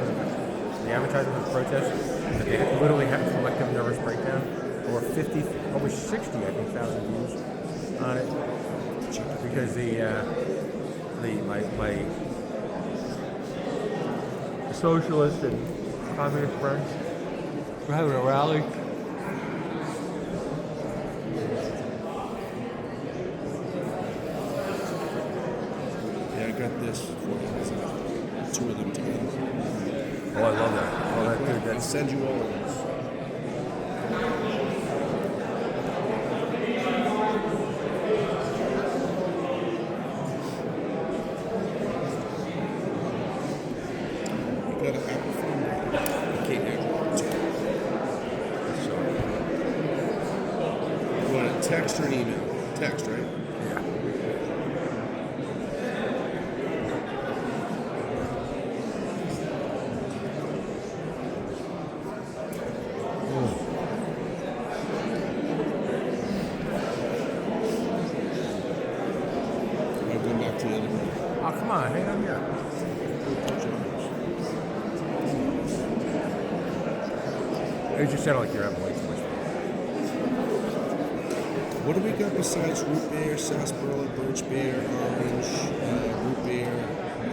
the advertisement for the protest. That they literally had a collective nervous breakdown. Over 60, I think, thousand views on it. Because my socialist and communist friends were having a rally. Yeah, I got this for you. Two of them together. Oh, I love that. Oh, that dude, I'll send you all of those. You got an Apple phone? I can't hear you. You want a text or an email? Text, right? Yeah. I'm going back to the other room. Oh, come on, hang on here. It just sounded like you're having way too much fun. What do we got besides root beer, sarsaparilla, birch beer, orange, root beer,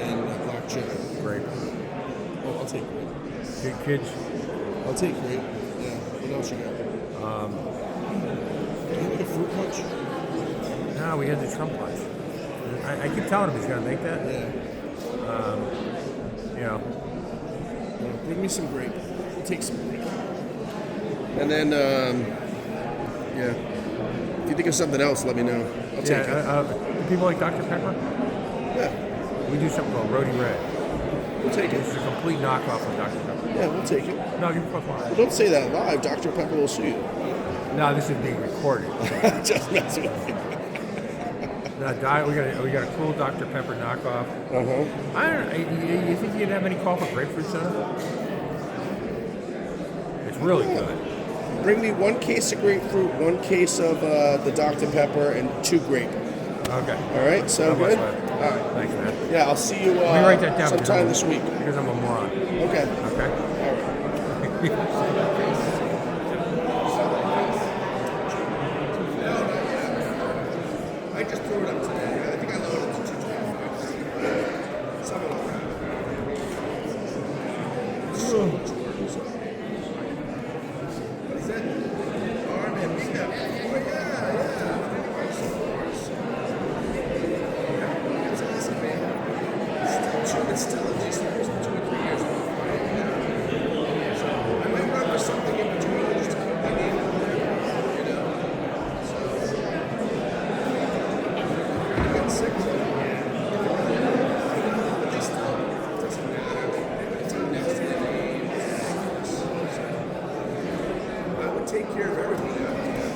and black cherry? Grape. Oh, I'll take grape. Good kids. I'll take grape. Yeah. What else you got? Do you like a fruit punch? No, we had the Trump punch. I keep telling him he's going to make that. Yeah. You know. Bring me some grape. I'll take some grape. And then, yeah. If you think of something else, let me know. I'll take it. Do people like Dr. Pepper? Yeah. We do something called Rhodey Red. We'll take it. It's a complete knockoff of Dr. Pepper. Yeah, we'll take it. No, give me +1. Well, don't say that live. Dr. Pepper will sue you. No, this is being recorded. Just messing with you. No, we got a cool Dr. Pepper knockoff. I don't know. You think you'd have any call for grapefruit soda? It's really good. Bring me 1 case of grapefruit, 1 case of the Dr. Pepper, and 2 grape. Okay. All right, sound How good? much, bud? All right. Thanks, man. Yeah, I'll see you Let me write that down sometime this week. Because I'm a moron. Okay. Okay? I just threw it up today. I think I lowered it to 225. Something like that. So much work. What is that? Arm and makeup. Oh, yeah. That's awesome, man. It's still at least 2 or 3 years old. So I might run for something in between just to keep my name on there. You know? I got 6 of them. But they still, it doesn't matter. It's next to the name. I would take care of everybody out there.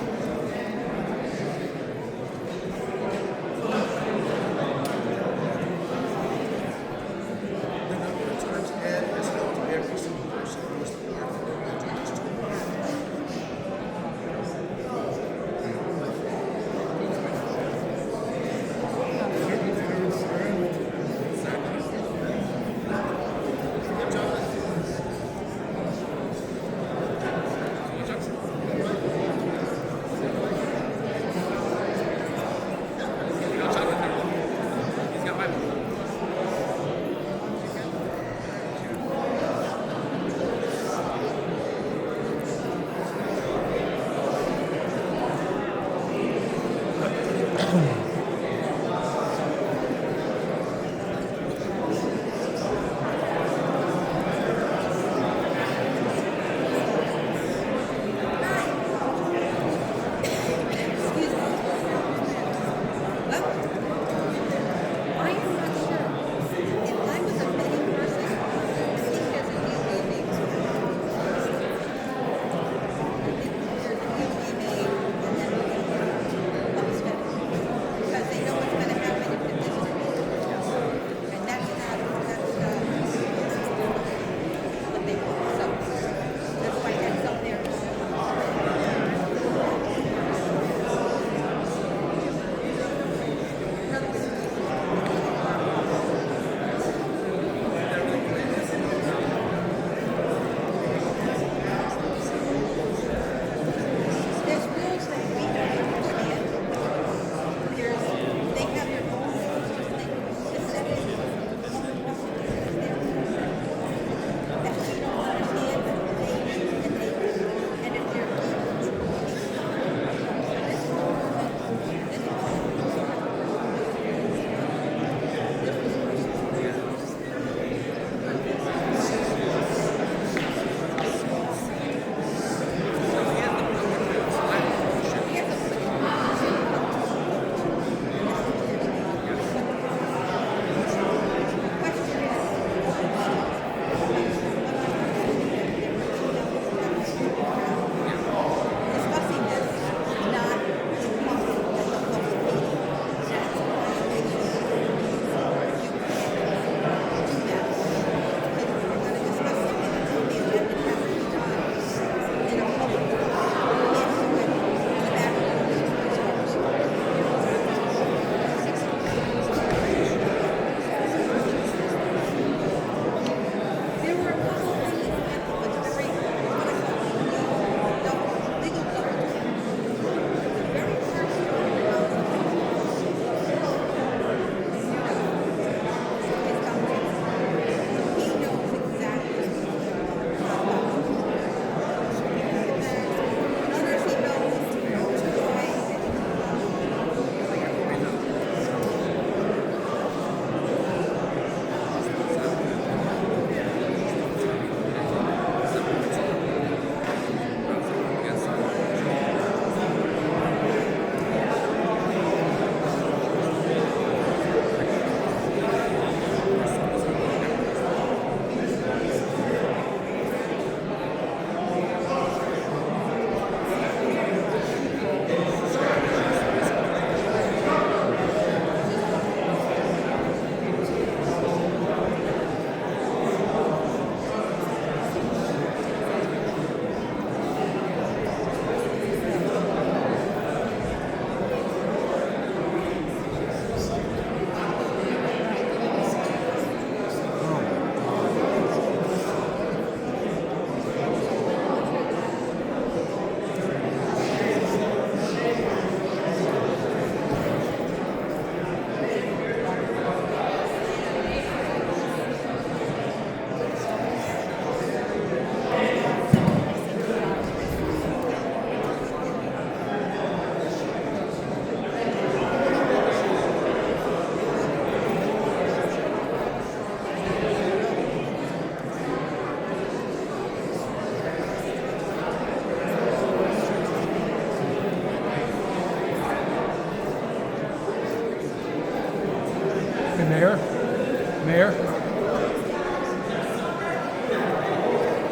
Mayor,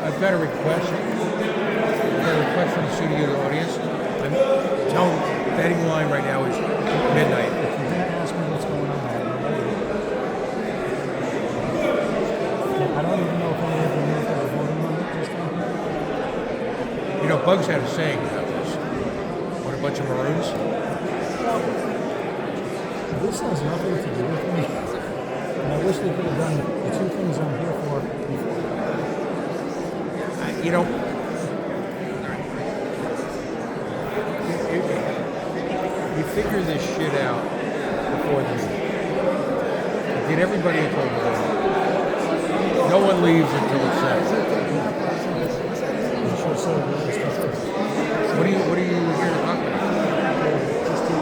I've got a request. I've got a request from the studio audience. I'm telling betting line right now is midnight. If you're gonna ask me what's going on, I don't even know if I ever knew if I was voting on it just now. You know, Bugs had a saying about this. What a bunch of maroons. This has nothing to do with me. And I wish they could have done the two things I'm here for before. You know, you figure this shit out before the meeting. Get everybody into a room. No one leaves until it's set. What are you here to talk about? Just to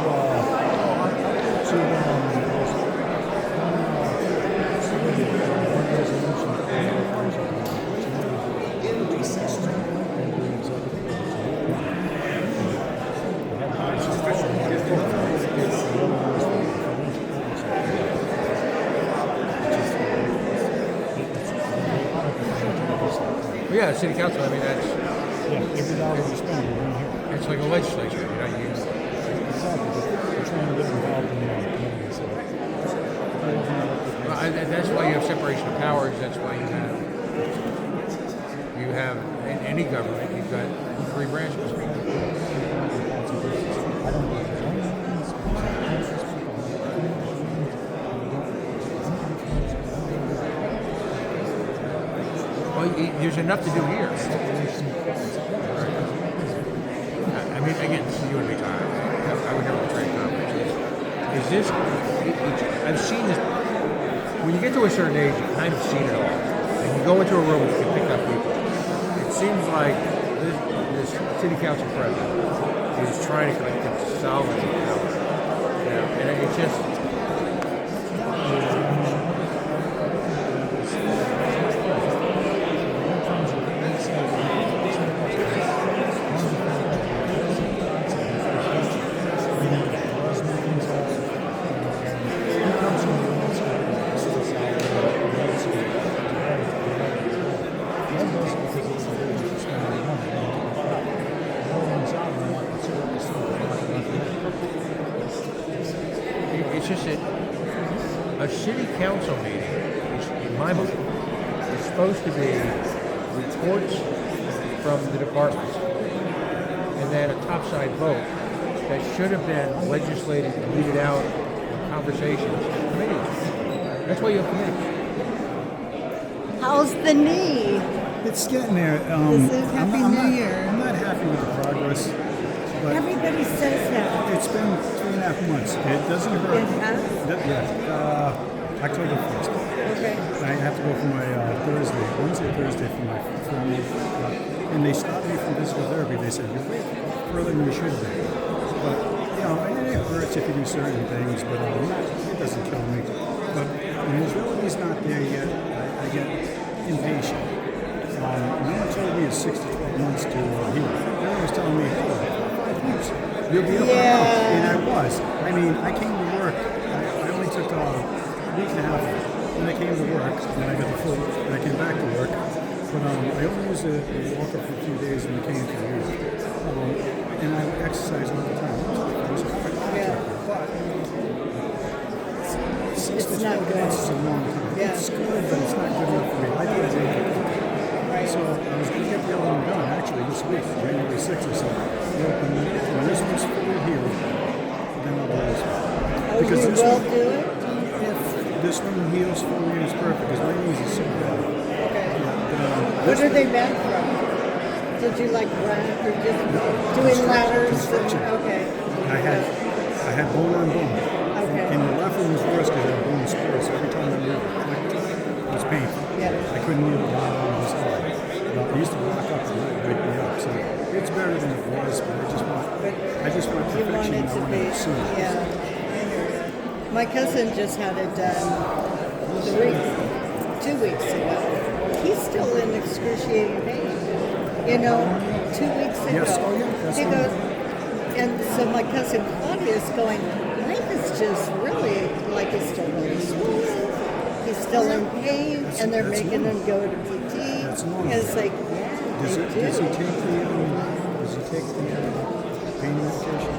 yeah, city council, I mean, that's, Yeah, every dollar you spend, you're going here. it's like a legislature, you know, you, Exactly, but we're trying to get involved in the community, so. that's why you have separation of powers, that's why you have, in any government, you've got 3 branches. Well, there's enough to do here. I mean, again, this is you and me, Tom. I would never trade conference. Is this? I've seen this. When you get to a certain age, you've kind of seen it all. And you go into a room and you can pick up people. It seems like this city council president is trying to consolidate power. You know, and it just. It's just that a city council meeting, in my belief, is supposed to be reports from the departments and then a topside vote that should have been legislated and weeded out in conversations in committees. That's why you have committees. How's the knee? It's getting there. This is Happy New Year. I'm not happy with the progress. But Everybody says that. it's been 3.5 months. It doesn't hurt. It has? October 1st. Okay. I have to go for my Thursday for my family. And they stopped me from physical therapy. They said, you're way further than you should be. But, you know, it hurts if you do certain things, but it doesn't kill me. But when mobility's not there yet, I get impatient. No one told me it's 6 to 12 months to heal. Everyone was telling me, hey, 5 years. You'll be up and out. And I was. I mean, I came to work. I only took a week and a half when I came to work. Then I got the full, and I came back to work. But I only used a walker for a few days when I came to work. And I exercise all the time. But It's not good. It's a long time. Yeah. It's good, but it's not good enough for me. I did it. So I was going to get the other one done actually this week, January 6th or so. When this one's fully healed, then I'll do this one. Oh, you this will one, do it? if this one heals fully and is perfect, because my knees are so bad. Okay. But, What are they bad from? Did you like run or just doing ladders? Construction. Okay. I had bone on bone. Okay. And the left one was worse because I had bone spurs. Every time I moved, it was painful. Yeah. I couldn't kneel down on this hard. I used to walk up and it would wake me up. So it's better than it was, but I just want You want perfection. it to be, yeah. My cousin just had it done 2 weeks ago. He's still in excruciating pain. You know, 2 weeks ago. Yes, oh yeah, that's He right. goes, and so my cousin Claudia is going, life is just really, like he's still really swollen. He's still in pain, and they're making him go to PT. And it's like, yeah, Does they he do. take the pain medication?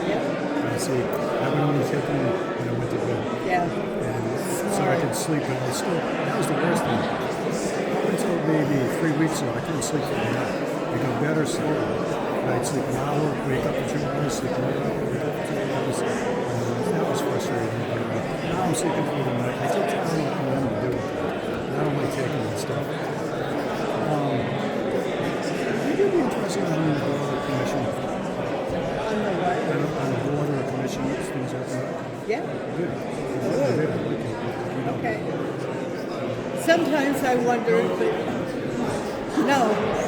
Yeah. I see. I would only take them when I went to bed. Yeah. And so I could sleep, but I still, that was the worst thing. Up until maybe 3 weeks ago, I couldn't sleep for a night. I got better slowly. I'd sleep an hour, wake up for 2 hours, sleep another hour, wake up for 2 hours. That was frustrating. Now I'm sleeping through the night. I take time off and let me do it. I don't like taking that stuff. Would you be interested in being the board of commission? On the what? On the board or commission, things like that? Yeah. Good. Okay. Sometimes I wonder, but no,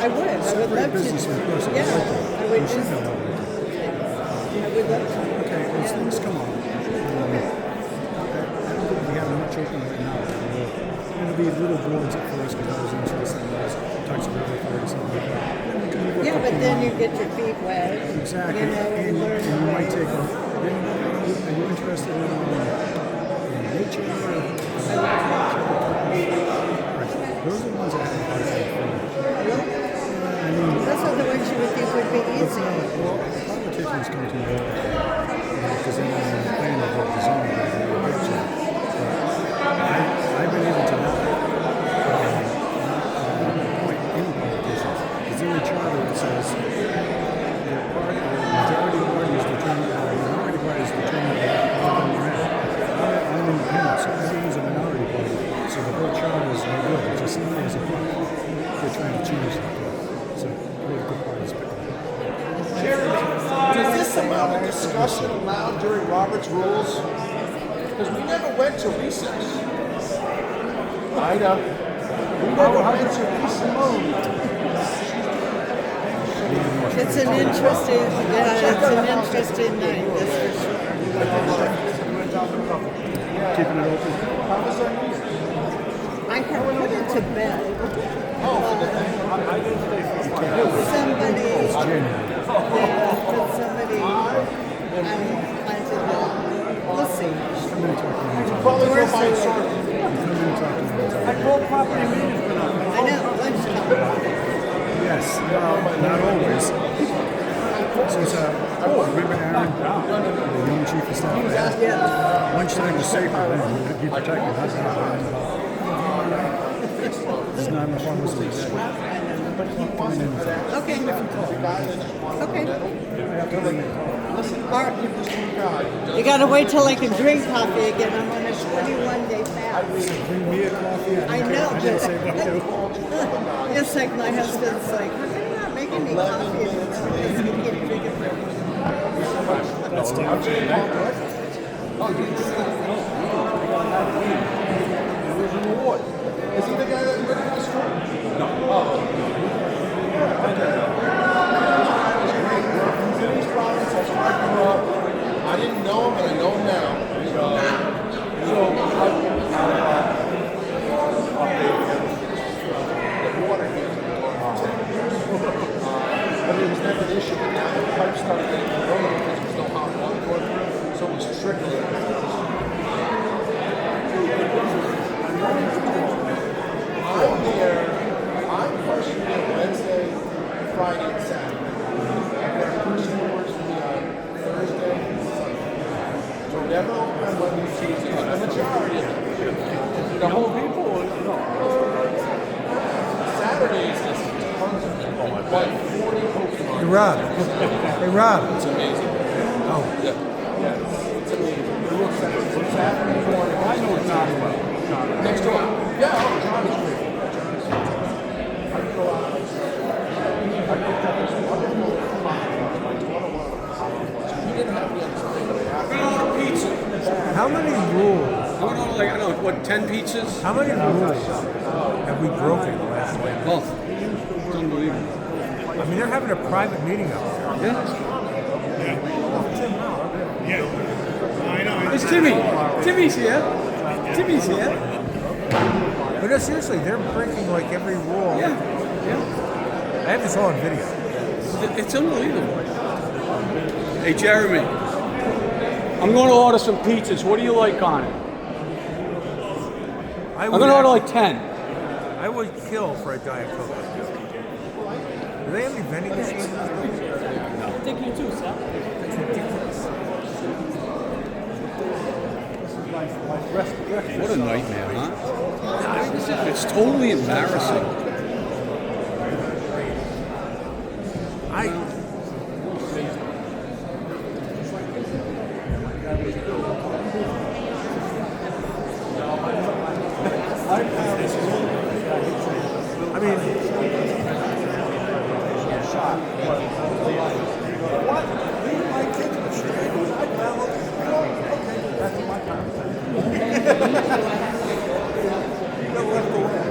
I would. I would Separate love business to. and personal. Yeah, I would You should just. know that. I would love to. Okay, let's come on. I don't think we have much open right now. It'll be little boards at first because I was interested in those types of or something like that. Yeah, but then you get your feet wet. Exactly. You know, And learn you the might ways. take a. Are you interested in nature or? Those are the ones I have a hard time finding. they're trying to change that. So political parties pick it Does this amount of discussion allowed during Robert's rules? Because we never went to recess. I know. We never went to recess. It's an interesting, night, that's for sure. Keeping it open. I have put it to bed. Somebody, It's January. but somebody, we'll see. Come in and talk to me. Probably go Course by they a will. server. Come in and talk to me. I know, lunchtime. Yes, not always. So it's remember Aaron, the young chief of staff? Yeah. Lunchtime was safer then, you'd be protected, not that. There's not enough almost like that. Okay. Okay. All right. You gotta wait till I can drink coffee again. I'm on a 21-day fast. Bring me a coffee. I know. I didn't say that too. It's like my husband's like, how come you're not making me coffee? And it's because you can't drink it. That's I'm down. saying, there's an award. Is he the guy that went to the school? No. Oh. He's in East Providence, that's where I grew up. I didn't know him, but I know him now. So, the water here is but it was never an issue, but now the pipe started getting corroded because there was no hot water going through, so it was trickling. I'm here, I'm personally here Wednesday, Friday, and Saturday. I've got a person who works for me on Thursday and Sunday. So never open on Monday, Tuesday, the majority of it. The whole people, no. Saturdays, there's tons of people, like 40 Pokemon. Hey, Rob. Hey, Rob. It's amazing. Oh. Yeah. It's amazing. It looks like it's Saturday morning. I know it's not well. Next door. Yeah, oh, John is great. John is fantastic. I can go out and I picked up this wonderful coffee. My daughter wanted a coffee. We didn't have the understanding, but I had to order pizza. How many rules? I don't know, like, I don't know, what, 10 pizzas? How many rules have we broken the last week? Oh, it's unbelievable. I mean, they're having a private meeting up there. Yeah. It's Timmy. Timmy's here. Timmy's here. But no, seriously, they're breaking like every rule. Yeah. I have this all on video. It's unbelievable. Hey, Jeremy. I'm going to order some pizzas. What do you like on it? I'm going to order like 10. I would kill for a Diet Coke. Do they have any vending machines? No. Take you too, Sal. That's ridiculous. What a nightmare, huh? It's totally embarrassing. I mean, What? My kids were straight. That's my conversation. You got left away.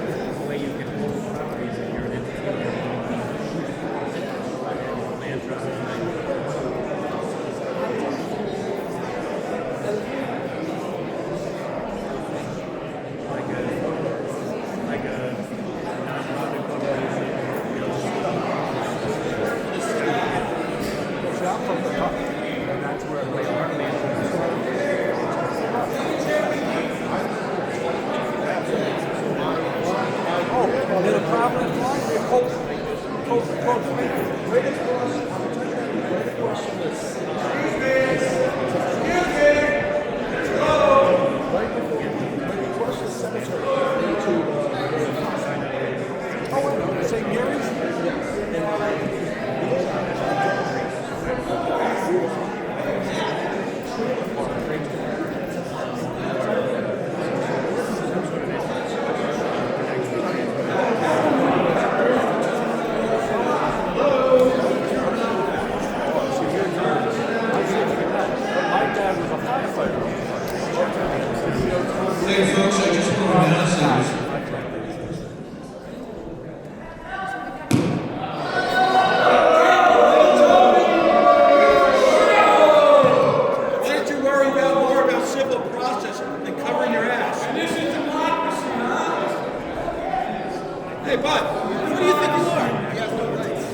Hey, bud, who do you think you are? He has no rights.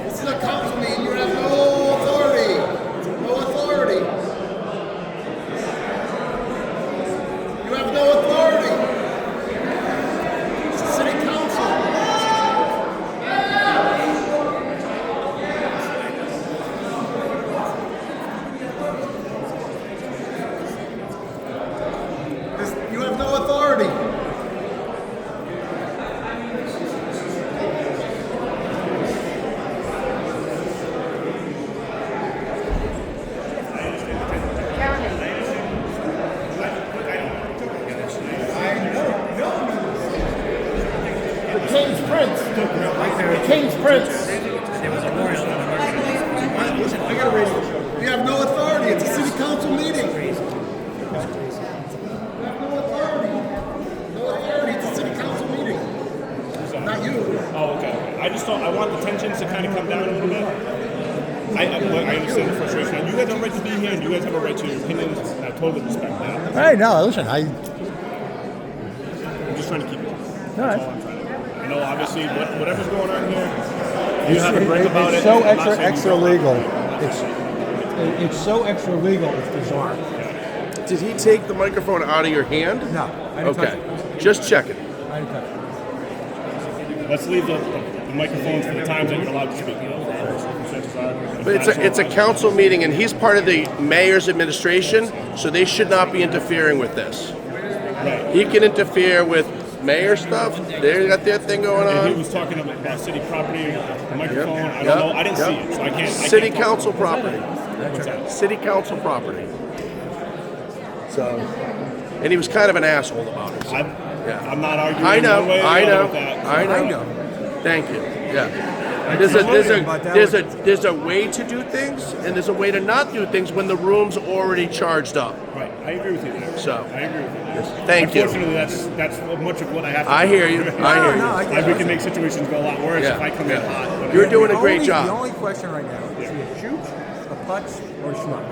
This is a council meeting. You have no authority. No authority. You have no authority. It's a city council. You have no authority. The King's Prince. The King's Prince. There was a memorial in emergency. Listen, I got a radio show. You have no authority. It's a city council meeting. You have no authority. No authority. It's a city council meeting. Not you. Oh, okay. I just don't. I want the tensions to kind of come down a little bit. I understand the frustration. And you guys have a right to be here, and you guys have a right to your opinions. I totally respect that. Hey, no, listen, I'm just trying to keep it. That's all I'm trying to do. I know, obviously, whatever's going on here, you have a right about it. It's so I'm not saying extra you don't. legal. It's so extra legal. It's bizarre. Did he take the microphone out of your hand? No, I didn't touch Okay, it. just checking. I didn't touch it. Let's leave the microphones for the times that you're allowed to speak. But it's a council meeting, and he's part of the mayor's administration, so they should not be interfering with this. Right. He can interfere with mayor stuff. They got their thing going And he on. was talking about city property, the microphone. I don't know. I didn't see it, so I can't. City I can't council talk. property. What's that? City council property. So, and he was kind of an asshole about it. So, yeah. I'm not arguing. I know. one way or the I other know. with that. I know. Thank you. Yeah. There's a way to do things, and there's a way to not do things when the room's already charged up. Right. I agree with you there. So, I agree with you there. Thank you. Unfortunately, that's much of what I have to I do. hear you. I hear you. Like, we can make situations go a lot worse Yeah. if I come in hot. but- You're doing a great The job. only question right now is he a shoot, a putz, or a schmuck?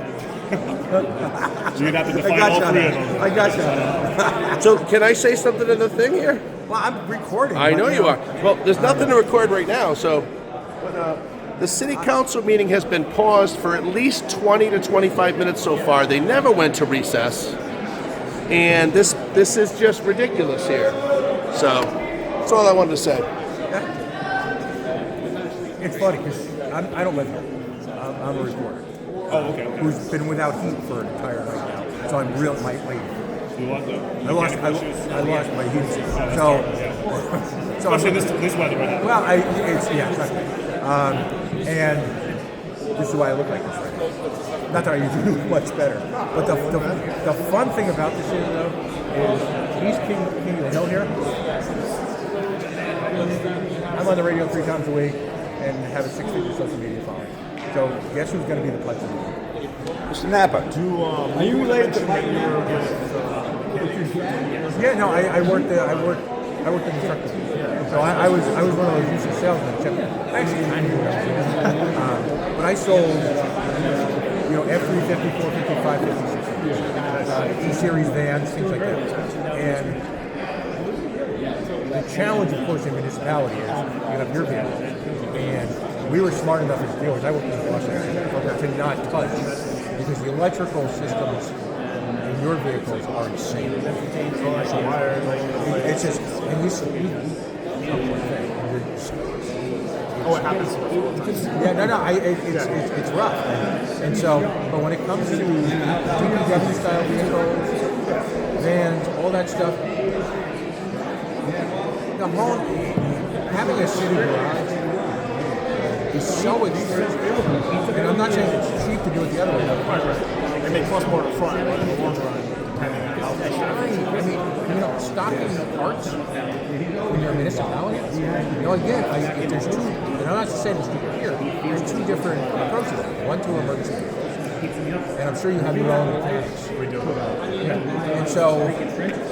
You'd have to define all three of them. I got you. So, can I say something in the thing here? Well, I'm recording. I but, know you are. Well, there's nothing to record right now, so. The city council meeting has been paused for at least 20 to 25 minutes so far. They never went to recess. And this is just ridiculous here. So, that's all I wanted to say. It's funny because I don't live here. I'm a reporter. Oh, okay. Who's been without heat for an entire night now. So I'm real. My You want the I lost my heat. So especially this weather right now. Well, exactly. And this is why I look like this right now. Not that I usually look much better, but the fun thing about this is though is he's king of the hill here. I'm on the radio 3 times a week and have a 6-figure social media following. So guess who's going to be the putz of the week? Mr. Napa. Are you related to Yeah, no, I worked in construction. So I was one of those useless salesmen. Actually, but I sold, F-350, 450, 550, E-Series vans, things like that. And the challenge, of course, in municipality is you have your vehicle. And we were smart enough as dealers, I worked in the bus area, to not touch because the electrical systems in your vehicles are insane. It's just, and you see, Oh, it happens. yeah, no, it's rough. And so, but when it comes to DPW style vehicles, vans, all that stuff, the whole, having a city garage is so expensive. And I'm not saying it's cheap to do it the other way. It may cost more to front, but in the long run, depending on how they stocking the parts when you're a municipality, again, if there's two, and I'm not saying there's two here, there's 2 different approaches. One to emergency vehicles. And I'm sure you have your own mechanics. we do. Yeah. And so,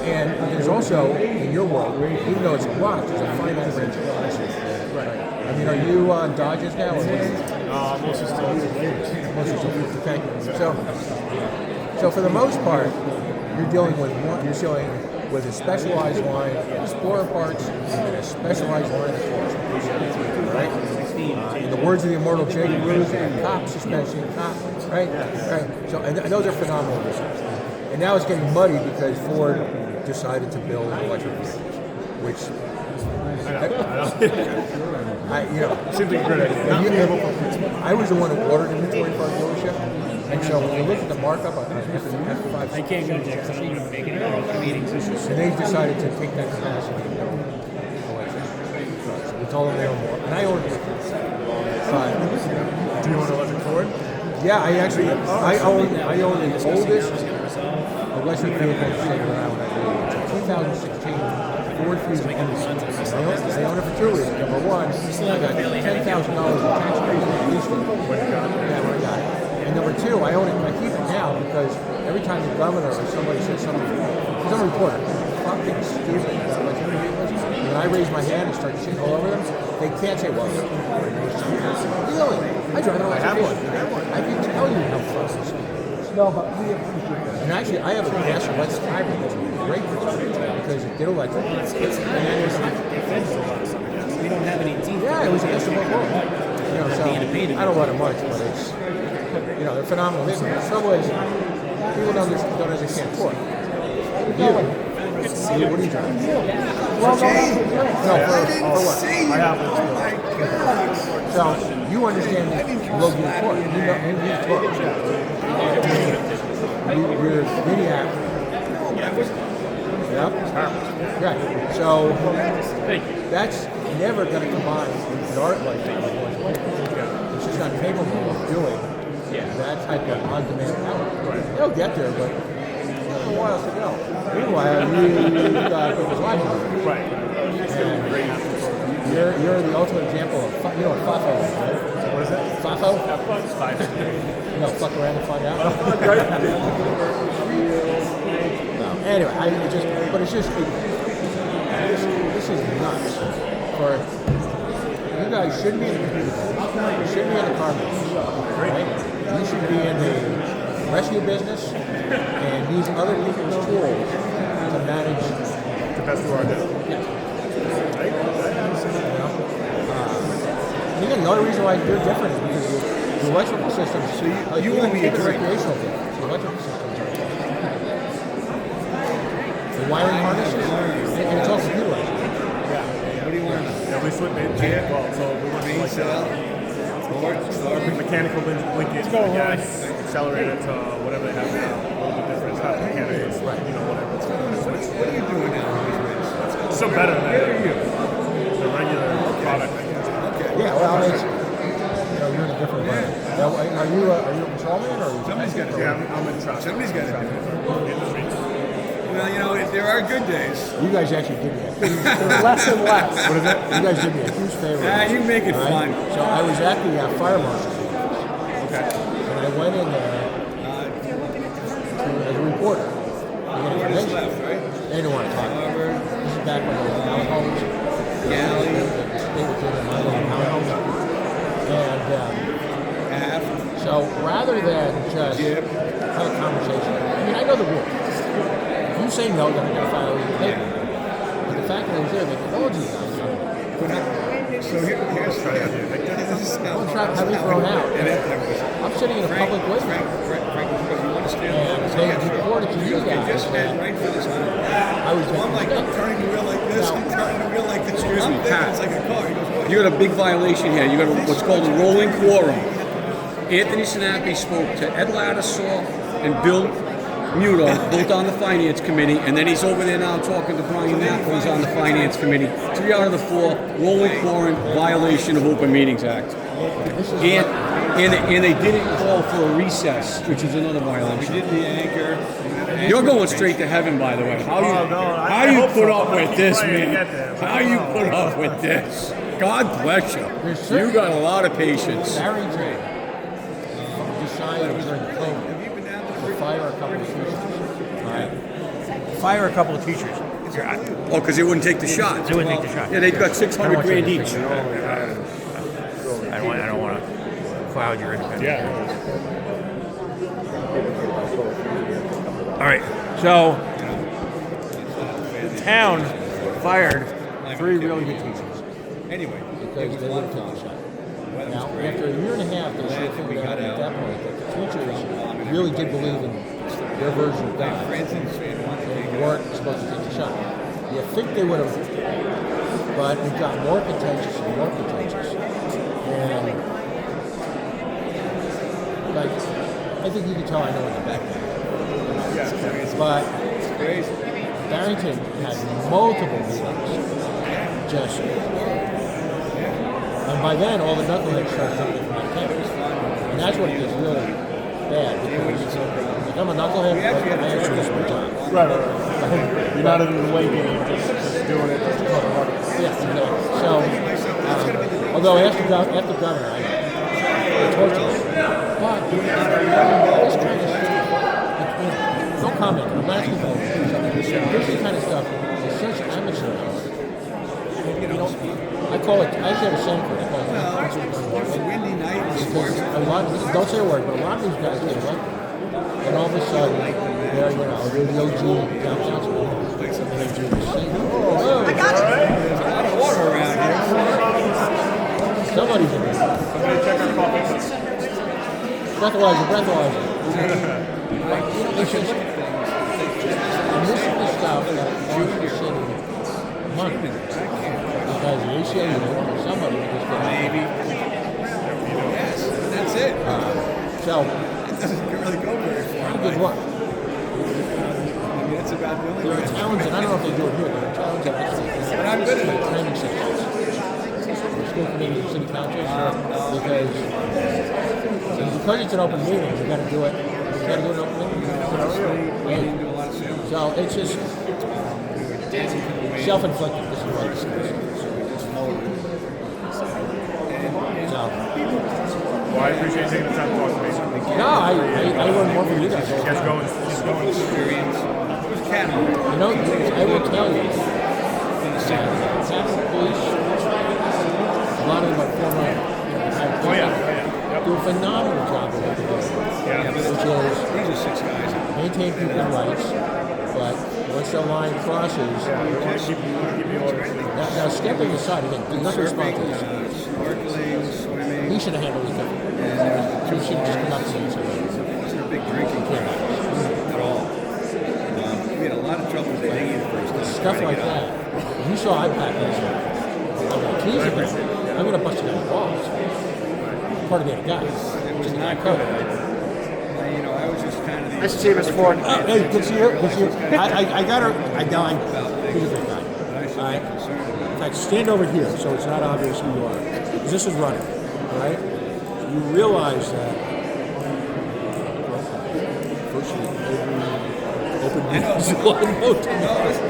and there's also, in your world, even though it's blocked, there's a finite range of prices. Right. I mean, are you on Dodges now? Or what are you? Mostly still okay. So for the most part, you're dealing with one, you're selling with a specialized line of explorer parts and a specialized line of torch. Right? In the words of the immortal J.D. Ruse, cop suspension, cop, right? So, and those are phenomenal results. And now it's getting muddy because Ford decided to build electric vehicles, which Seems like a good idea. I was the one who ordered inventory for our dealership, and so when you look at the markup on F5, I can't go there because I'm going to make it in meetings. and they decided to take that capacity and build electric. So we told them they own more, and I own it. Do you want an electric Ford? Yeah, I own the oldest electric vehicle sitting around. It's a 2016 Ford Fusion. They own it for two reasons. Number one, I got $10,000 in tax credit at least. When I got it. And number two, I own it. I keep it now because every time the governor or somebody says something, some reporter, fucking stupid about electric vehicles, when I raise my hand and start shitting all over them, they can't say, well, really? I drive an electric vehicle. I can tell you how fast this is. No, but and actually, I have a gas electric hybrid that's great because it did electric. We don't have any teeth. Yeah, it was against the whole world. So I don't run it much, but it's, they're phenomenal. The trouble is, people don't understand Ford. What are you driving? For what? So you understand the low gear torque. You need torque. Your Maniac. Yep. Right. So that's never going to combine with art like that. It's just not capable of doing that type of on-demand power. They'll get there, but a while to go. Meanwhile, you put this life on it. Right. And you're the ultimate example of, FAFO is, right? What is it? FAFO? Fuck around and find out. Anyway, this is nuts. You guys shouldn't be in the computer business. You shouldn't be in the car business. Right? You should be in the rescue business and use other people's tools to manage the best of our day. Again, the only reason why you're different is because the electrical systems. So you want me to recreational vehicles. The electrical systems are the wiring harnesses, and it's all computerized. What do you want to know? Yeah, we switched we want to mechanical linkage, gas, accelerator to whatever they have now. A little bit different. It's not mechanical. It's whatever. What are you doing now? It's still better than the regular product. Yeah, well, you're in a different environment. Are you a patrolman or? Somebody's got to do it. I'm in traffic. Somebody's got to do it. Well, there are good days. You guys actually did me less and less. What is it? You guys did me a huge favor. You make it fun. So I was at the fire marshal's Okay. and I went in there as a reporter. Left, right? They didn't want to talk. This is back when there were townhomes. They were doing my own townhomes. And so rather than just have a conversation, I know the rules. If you say no, then I'm going to file you. But the fact that I was there, they called you guys. So here's try to do I'm trying to have me thrown out. I'm sitting in a public witness. And they reported to you guys that I was I'm turning the wheel like this, I'm turning the wheel like this. Excuse me, Pat. It's like a car. He goes, You got a big violation here. You got what's called a rolling quorum. Anthony Sinapi spoke to Ed Lattisaw and Bill Muto, both on the Finance Committee, and then he's over there now talking to Brian Knapp, who's on the Finance Committee. 3 out of the 4, rolling quorum, violation of Open Meetings Act. And they didn't call for a recess, which is another violation. we did the anchor. You're going straight to heaven, by the way. How you put up with this, man? How you put up with this? God bless you. You got a lot of patience. Barry J. decided during COVID to fire a couple of teachers. Fire a couple of teachers. Oh, because they wouldn't take the shot. They wouldn't take the shot. Yeah, they've got $600 grand each. I don't want to cloud your independence. Yeah. All right. So town fired 3 really good teachers Anyway, because they would have taken a shot. Now, after a year and a half, they should have figured out at that point that the teachers really did believe in their version of God and weren't supposed to take the shot. You think they would have, but it got more contentious and more contentious. And, like, I think you can tell I know in the back there. But Barrington had multiple meetings. Just, and by then, all the knuckleheads started coming from that campus. And that's what it gets really bad. Because like, I'm a knucklehead, but I actually just my job. Right. You're not in the way game, just doing it just to go to work. Yeah, exactly. So, although after governor, I tortured him. But this kind of stuff, no comment. I'm not asking for this kind of stuff is such amateur. You know, I call it. I actually have a saying for it. I call it. It's a windy night. Because a lot. Don't say a word, but a lot of these guys get elected, and all of a sudden they're the OG town council, and they do the same. Oh, I got it. There's a lot of water around here. Somebody's in there. Somebody check our coffee. Breathalyzer. It's just, and this is the stuff that wants to send money. Because the ACLU or somebody just got Maybe. Yes, that's it. So, It doesn't really go very far. good one. I mean, it's about the only There are towns, and I don't know if they do it here, there are towns that actually But I'm good at it. training sections. School committee, city councils, because it's an open meeting, you gotta do it. You gotta do an open meeting. So it's just self-inflicted. This is what it's So. Well, I appreciate you taking the time to talk to me. No, I learn more from you guys. Keep going. Experience. You know, I will tell you. Capitol Police, a lot of them are former. Do a phenomenal job of what they do. Which is These are 6 guys. maintain people's rights, but once the line crosses, now stepping aside again, do not respond to this. Snorkeling, swimming. He should have handled it differently. He should have just come up to me and said, It wasn't a big drinking game at all. We had a lot of trouble playing the first time. stuff like that. You saw I packed this up. I'm going to tease him. I'm going to bust it out of balls. Part of being a guy. It was not good. You know, I was just kind of the... Nice to see you, Mr. Ford. Hey, good to see you. Good to see you. I got her. I died. He's a great guy. All right. In fact, stand over here so it's not obvious who you are. Because this is running. All right? You realize that. Firstly, open meetings.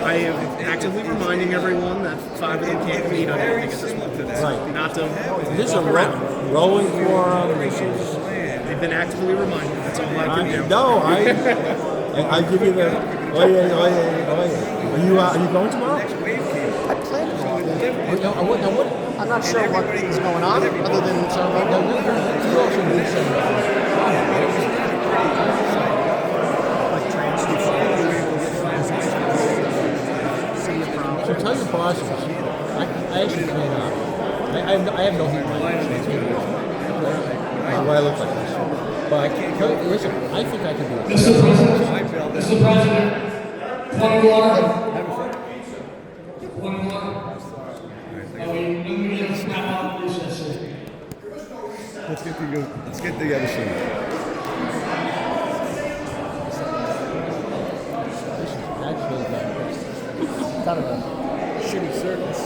I am actively reminding everyone that 5 of them can't meet on anything at this point. Right. Not to This is a rolling quorum. This is. They've been actively reminded. That's all I can do. No, I give you the. Oh yeah. Are you going tomorrow? I plan to go. What? I'm not sure what is going on, other than ceremony. No, you also need some. So tell your bosses. I actually clean up. I have no heat. What I look like this. But listen, I think I can do it. Mr. President, point of order. Point of order. Let's wrap up recess. Let's get the other side. This is actually kind of a shitty service.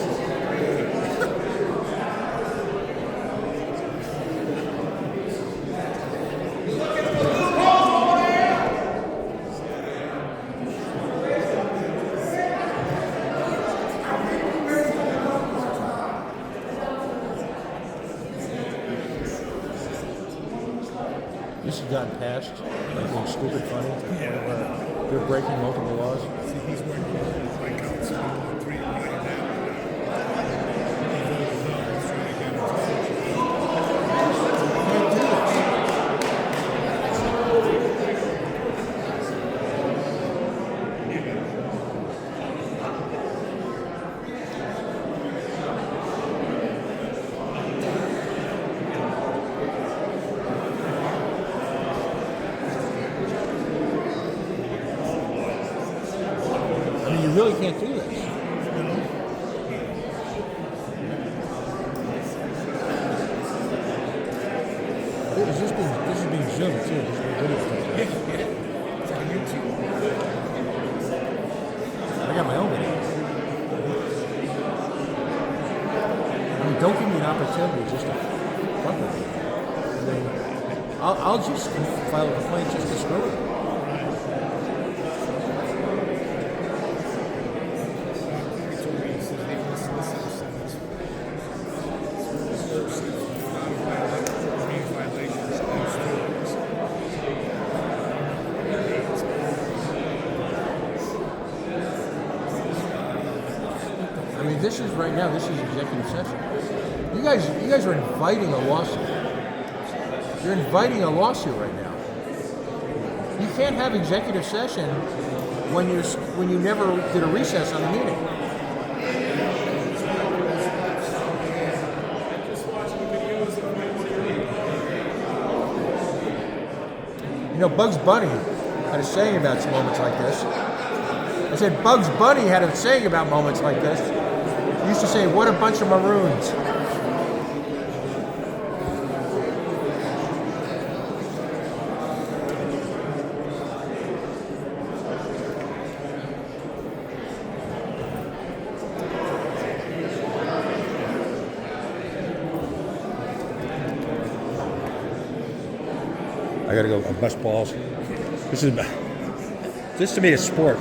This has gotten passed, like being stupid funny. They're breaking multiple laws. really can't do this. This is being zoomed too. This is being videotaped. It's on YouTube. I got my own video. I mean, don't give me an opportunity just to fuck with you. I mean, I'll just file a complaint just to screw with you. I mean, this is right now. This is executive session. You guys are inviting a lawsuit. You're inviting a lawsuit right now. You can't have executive session when you never did a recess on the meeting. You know, Bugs Bunny had a saying about moments like this. I said Bugs Bunny had a saying about moments like this. He used to say, "What a bunch of maroons." I gotta go bust balls. This to me is sport.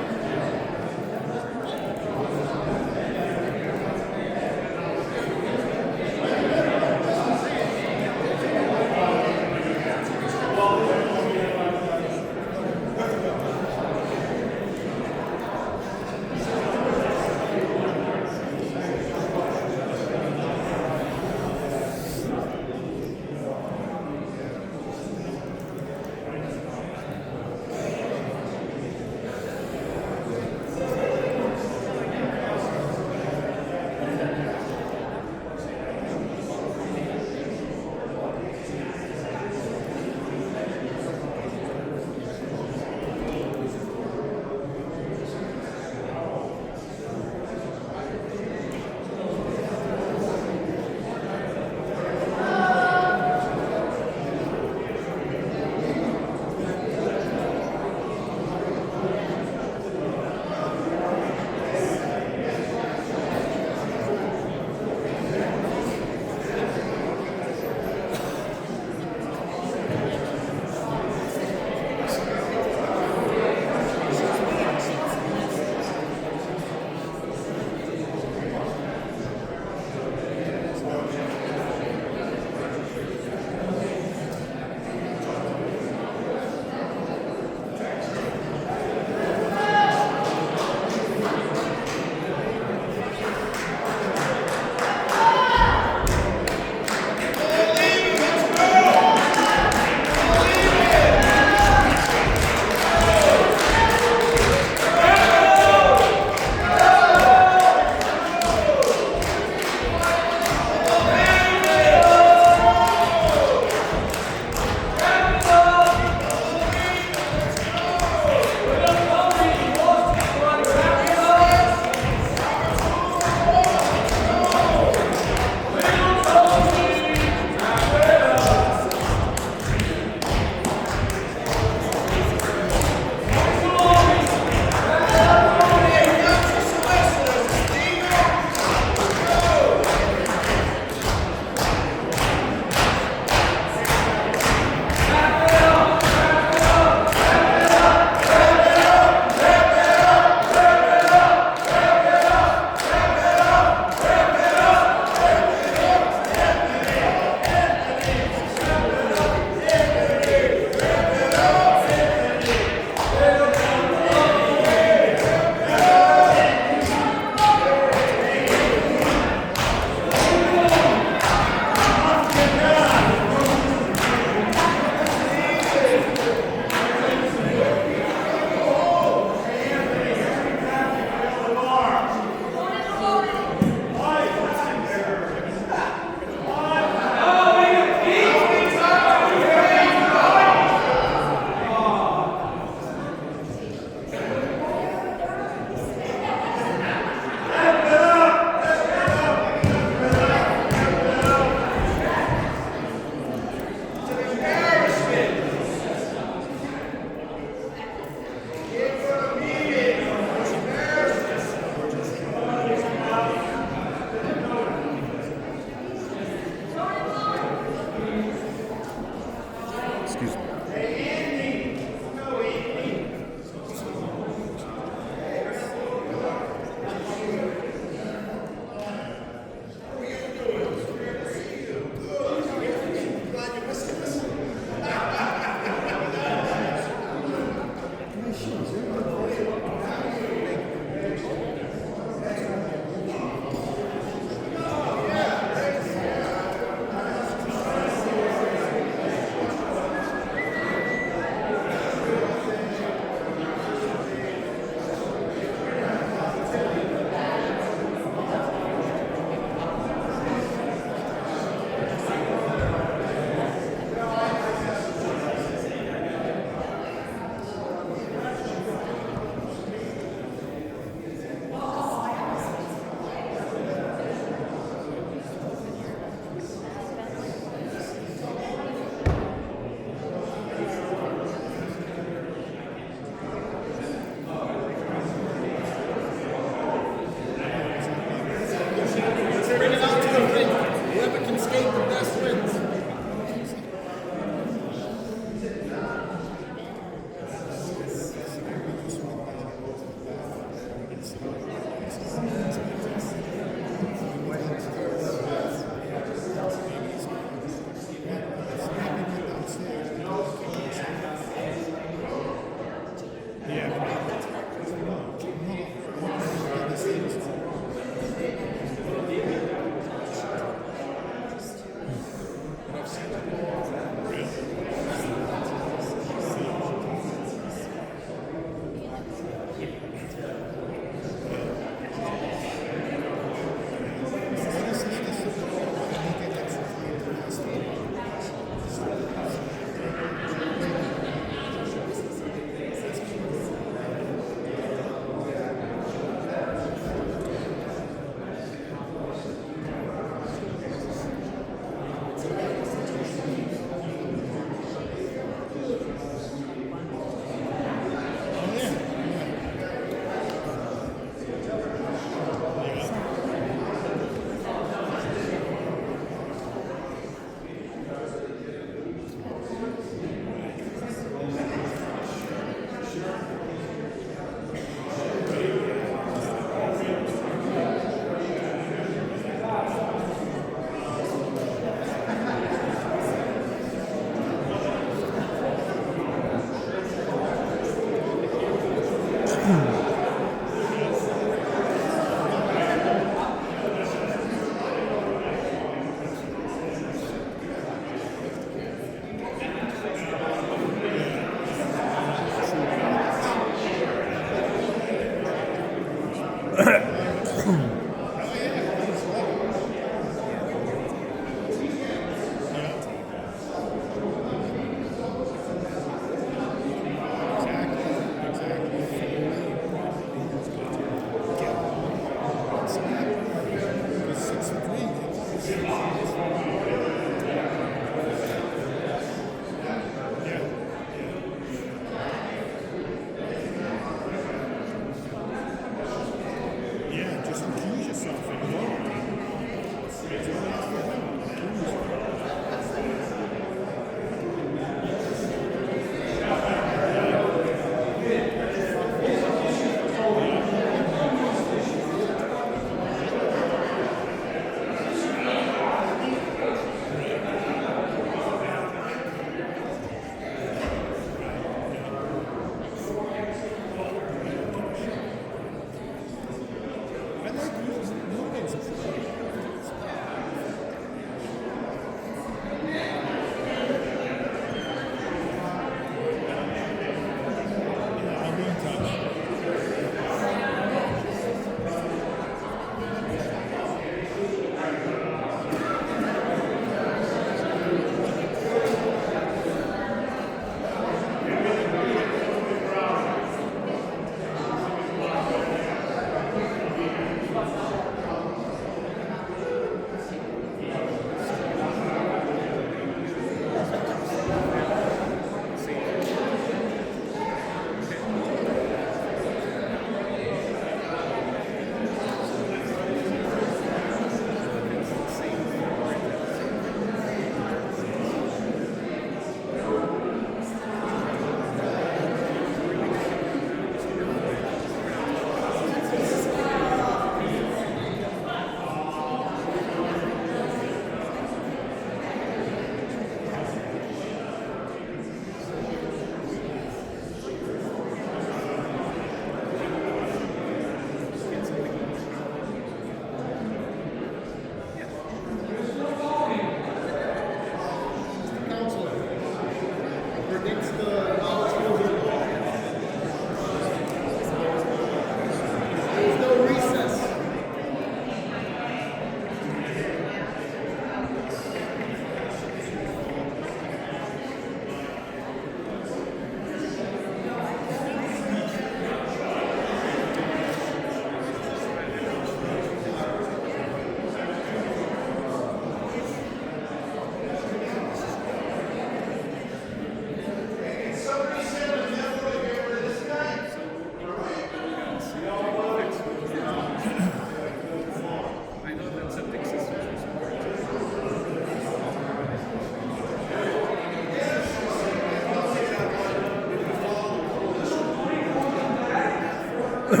One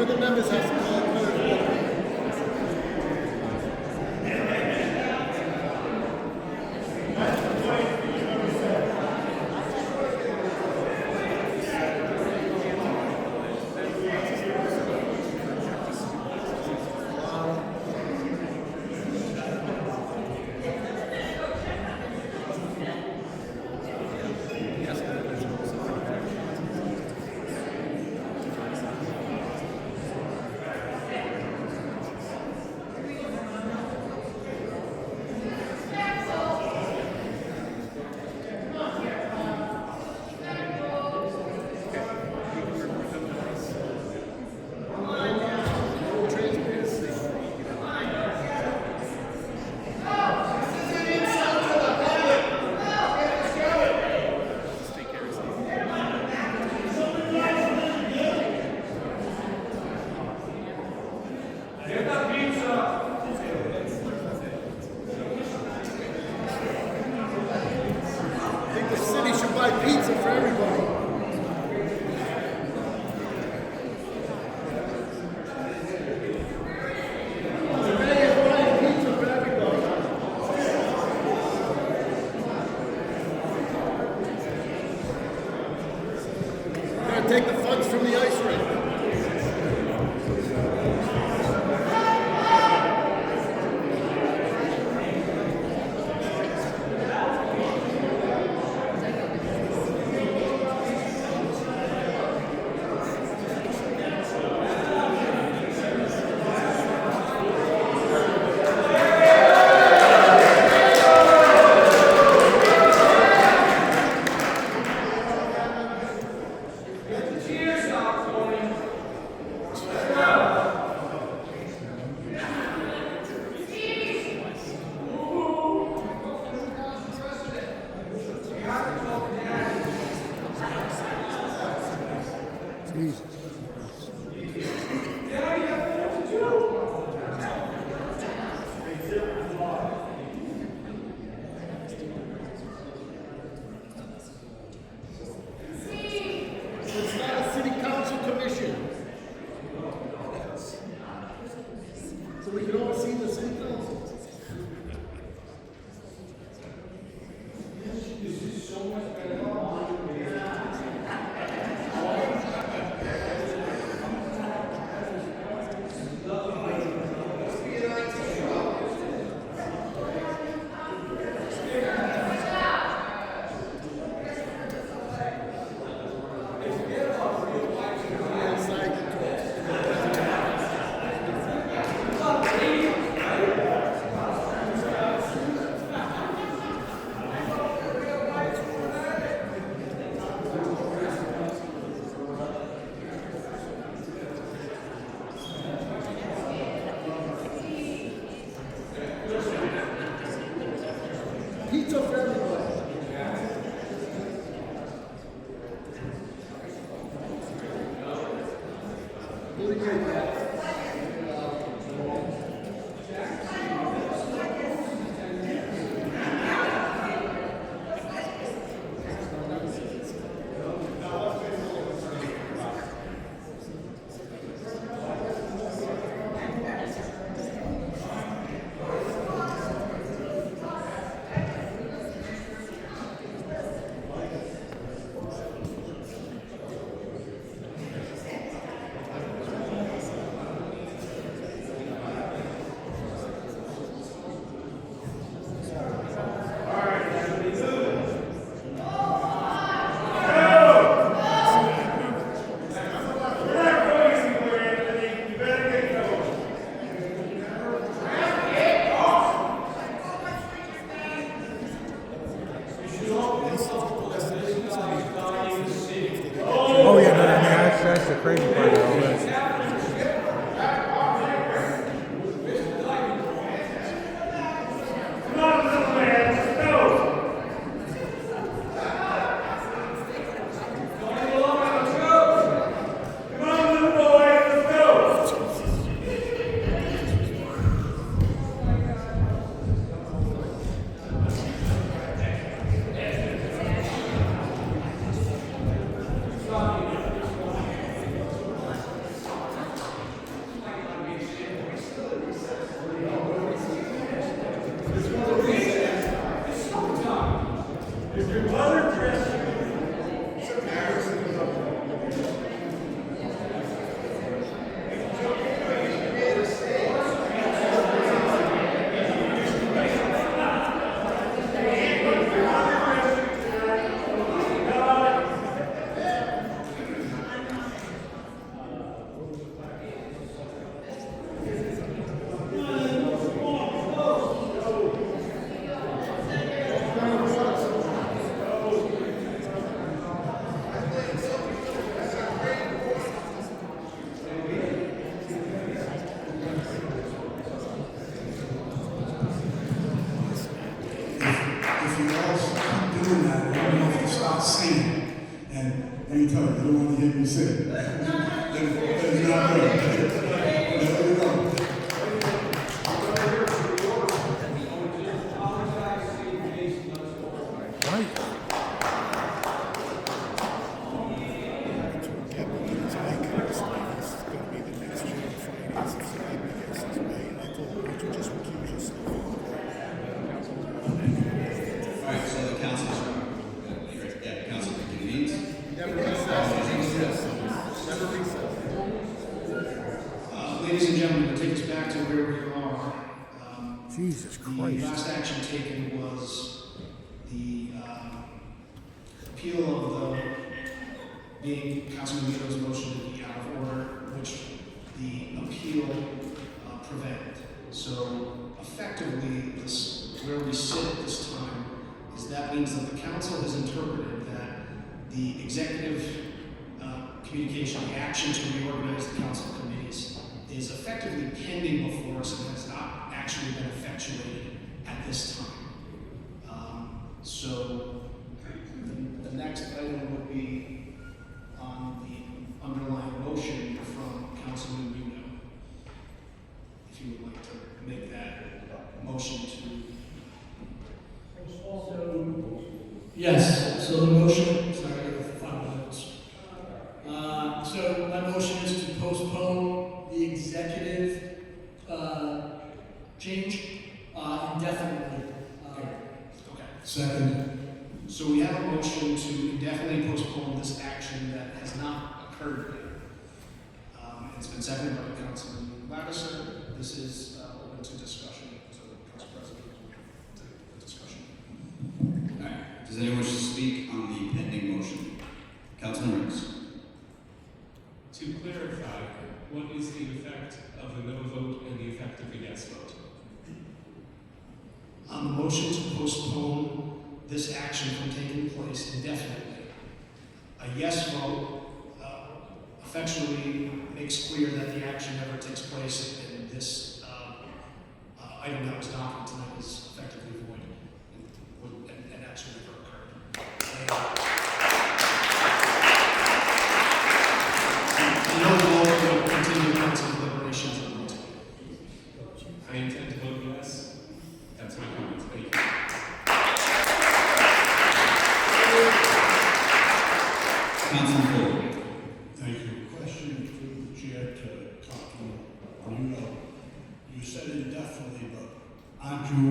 of the members has to call a point of order. I think the city should buy pizza for everybody. The mayor's buying pizza for everybody. We're gonna take the funds from the ice rink. It's not a city council commission. So we can oversee the city council. doing that, I don't know if to start singing. And let me tell you, you don't want to hear me sing. That is not good. There we go. Alright, so the council's, the council reconvenes. Ladies and gentlemen, to take us back to where we are, Jesus the Christ. last action taken was the appeal of the being Councilman Vito's motion to be out of order, which the appeal prevented. So effectively, this where we sit at this time is that means that the council has interpreted that the executive communication, the action to reorganize the council committees, is effectively pending before us and has not actually been effectuated at this time. So the next item would be on the underlying motion from Councilman Muno. If you would like to make that motion to. Yes, so the motion, sorry, I got 5 minutes. So my motion is to postpone the executive change indefinitely. Okay. Second. So we have a motion to indefinitely postpone this action that has not occurred yet. It's been seconded by Councilman Lattiser. This is open to discussion. So, Council President, the discussion. Alright, does anyone wish to speak on the pending motion? Councilman Riggs. To clarify, what is the effect of the no vote and the effect of the yes vote? On the motion to postpone this action from taking place indefinitely, a yes vote effectually makes clear that the action never takes place and this item that was adopted tonight is effectively void and actually never occurred. No vote will continue council deliberations on the motion. I intend to vote yes. That's my comment. Thank you. Councilman Ford. Thank you. Question through the chair to Councilman. You said indefinitely, but aren't you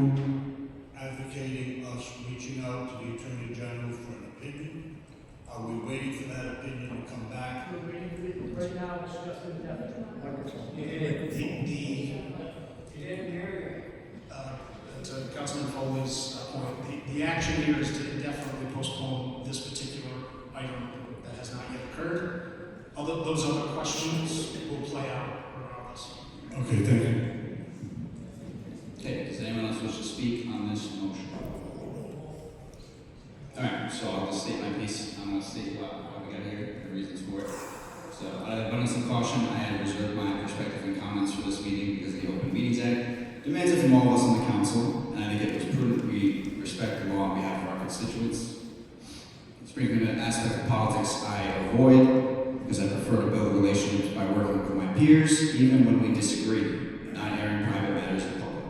advocating us reaching out to the Attorney General for an opinion? Are we waiting for that opinion to come back? Right now, it's just indefinite. To Councilman Foley's point, the action here is to indefinitely postpone this particular item that has not yet occurred. Although those other questions will play out regardless. Okay, thank you. Okay, does anyone else wish to speak on this motion? Alright, so I'll just state my piece. I'm going to state how we got here, the reasons for it. So, out of abundance of caution, I had reserved my perspective and comments for this meeting because the Open Meetings Act demands it from all of us in the council, and I think it was prudent we respect the law on behalf of our constituents. Speaking of an aspect of politics I avoid because I prefer to build relationships by working with my peers, even when we disagree, not airing private matters in public.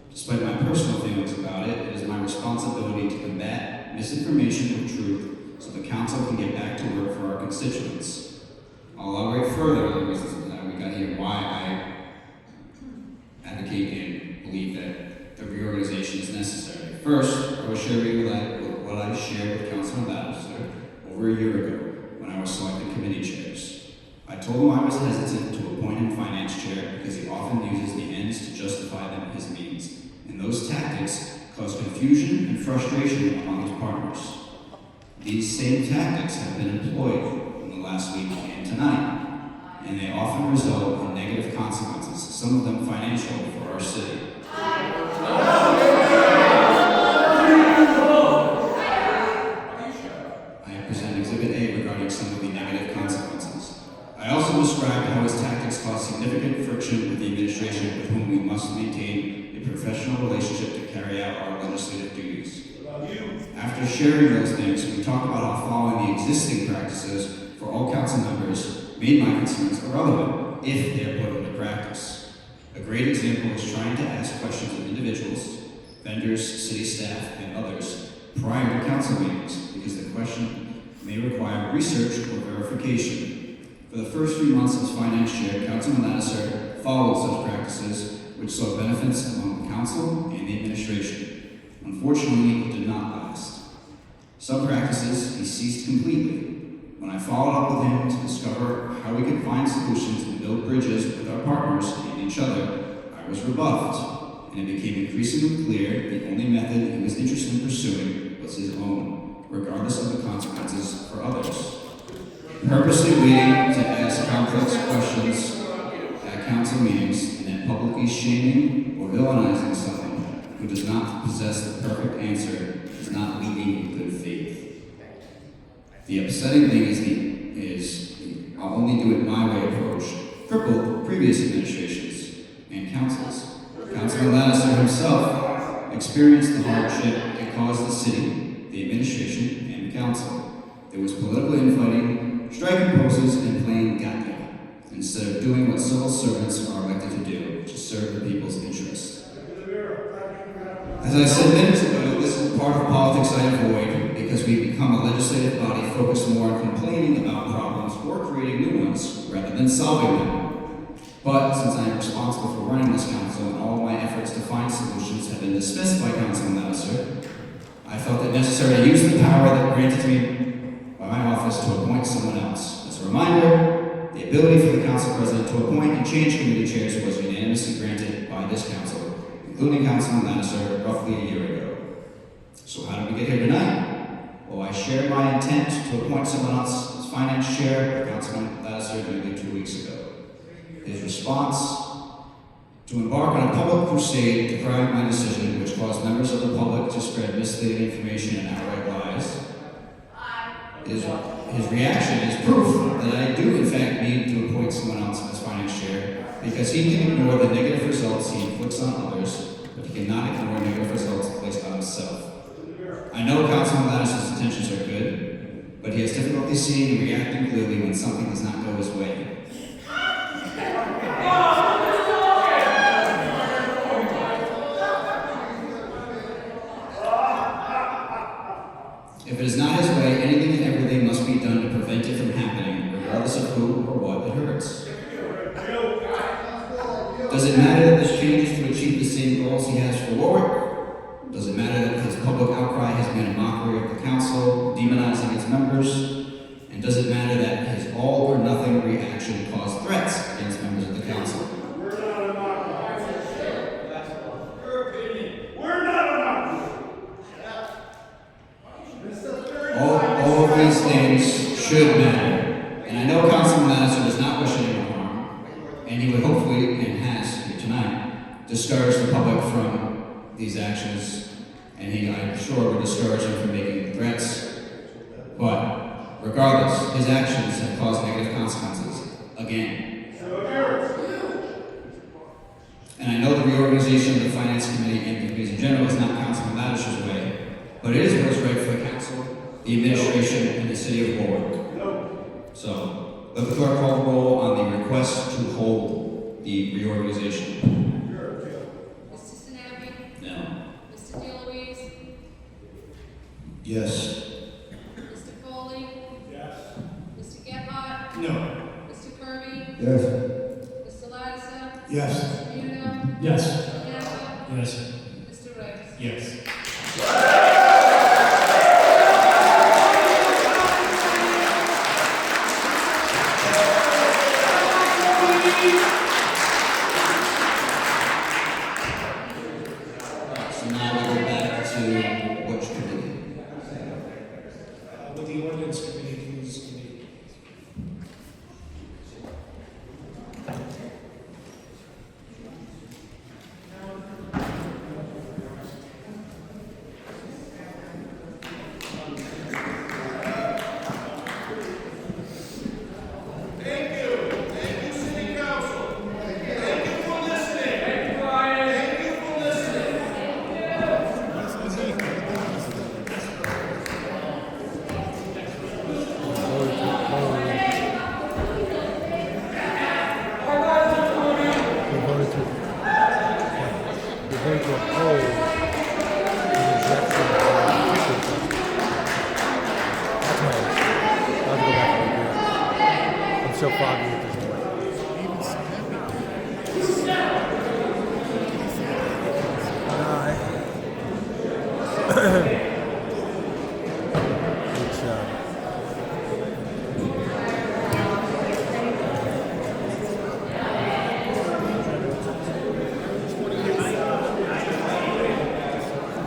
Despite my personal feelings about it, it is my responsibility to combat misinformation with truth so the council can get back to work for our constituents. I'll elaborate further on the reasons that we got here, why I advocate and believe that the reorganization is necessary. First, I will share with you what I shared with Councilman Lattiser over a year ago when I was selecting committee chairs. I told him I was hesitant to appoint him finance chair because he often uses the ends to justify them his means, and those tactics cause confusion and frustration among his partners. These same tactics have been employed in the last week and tonight, and they often result in negative consequences, some of them financial for our city. I present Exhibit A regarding some of the negative consequences. I also described how his tactics cause significant friction with the administration with whom we must maintain a professional relationship to carry out our legislative duties. After sharing those things, we talked about how following the existing practices for all council members made my concerns irrelevant if they are put into practice. A great example is trying to ask questions of individuals, vendors, city staff, and others prior to council meetings because the question may require research or verification. For the first few months as finance chair, Councilman Lattiser followed such practices which saw benefits among the council and the administration. Unfortunately, it did not last. Some practices he ceased completely. When I followed up with him to discover how we could find solutions and build bridges with our partners and each other, I was rebuffed, and it became increasingly clear the only method he was interested in pursuing was his own, regardless of the consequences for others. Purposely waiting to ask complex questions at council meetings and then publicly shaming or villainizing someone who does not possess the perfect answer is not leading with good faith. The upsetting thing is I'll only do it my way approach crippled previous administrations and councils. Councilman Lattiser himself experienced the hardship it caused the city, the administration, and the council. There was political infighting, striking poses, and playing gotcha, instead of doing what civil servants are elected to do, to serve the people's interests. As I said minutes ago, this is part of politics I avoid because we've become a legislative body focused more on complaining about problems or creating new ones rather than solving them. But since I am responsible for running this council and all of my efforts to find solutions have been dismissed by Councilman Lattiser, I felt it necessary to use the power that granted me by my office to appoint someone else. As a reminder, the ability for the council president to appoint and change committee chairs was unanimously granted by this council, including Councilman Lattiser roughly a year ago. So how did we get here tonight? Well, I shared my intent to appoint someone else as finance chair with Councilman Lattiser nearly 2 weeks ago. His response to embark on a public crusade decriing my decision, which caused members of the public to spread misleading information and outright lies. His reaction is proof that I do in fact need to appoint someone else as finance chair because he can ignore the negative results he inflicts on others, but he cannot ignore negative results placed on himself. I know Councilman Lattiser's intentions are good, but he has difficulty seeing and reacting clearly when something does not go his way. If it is not his way, anything and everything must be done to prevent it from happening, regardless of who or what it hurts. Does it matter that this change is to achieve the same goals he has for Warwick? Does it matter that his public outcry has been a mockery of the council, demonizing its members? And does it matter that his all or nothing reaction caused threats against members of the council? All of these things should matter. And I know Councilman Lattiser does not wish anyone harm, and he would hopefully, and has here tonight, discourage the public from these actions, and he, I'm sure, would discourage him from making threats. But regardless, his actions have caused negative consequences again. And I know the reorganization of the Finance Committee and the committees in general is not Councilman Lattiser's way, but it is what is right for the council, the administration, and the city of Warwick. So, let the clerk call the roll on the request to hold the reorganization. Mr. Sinapi? No. Mr. DeLuise? Yes. Mr. Foley? Yes. Mr. Gephardt? No. Mr. Kirby? Yes. Mr. Lattiser? Yes. Mr. Muno? Yes. Mr. Napa? Yes. Mr. Ricks? Yes. So now we go back to which committee? With the ordinance committee, committees committee. It's,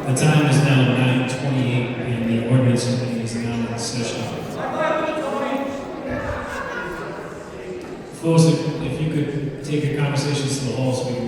The time is now 9:28 and the ordinance committee is now in session. Folks, if you could take your conversations to the hall so we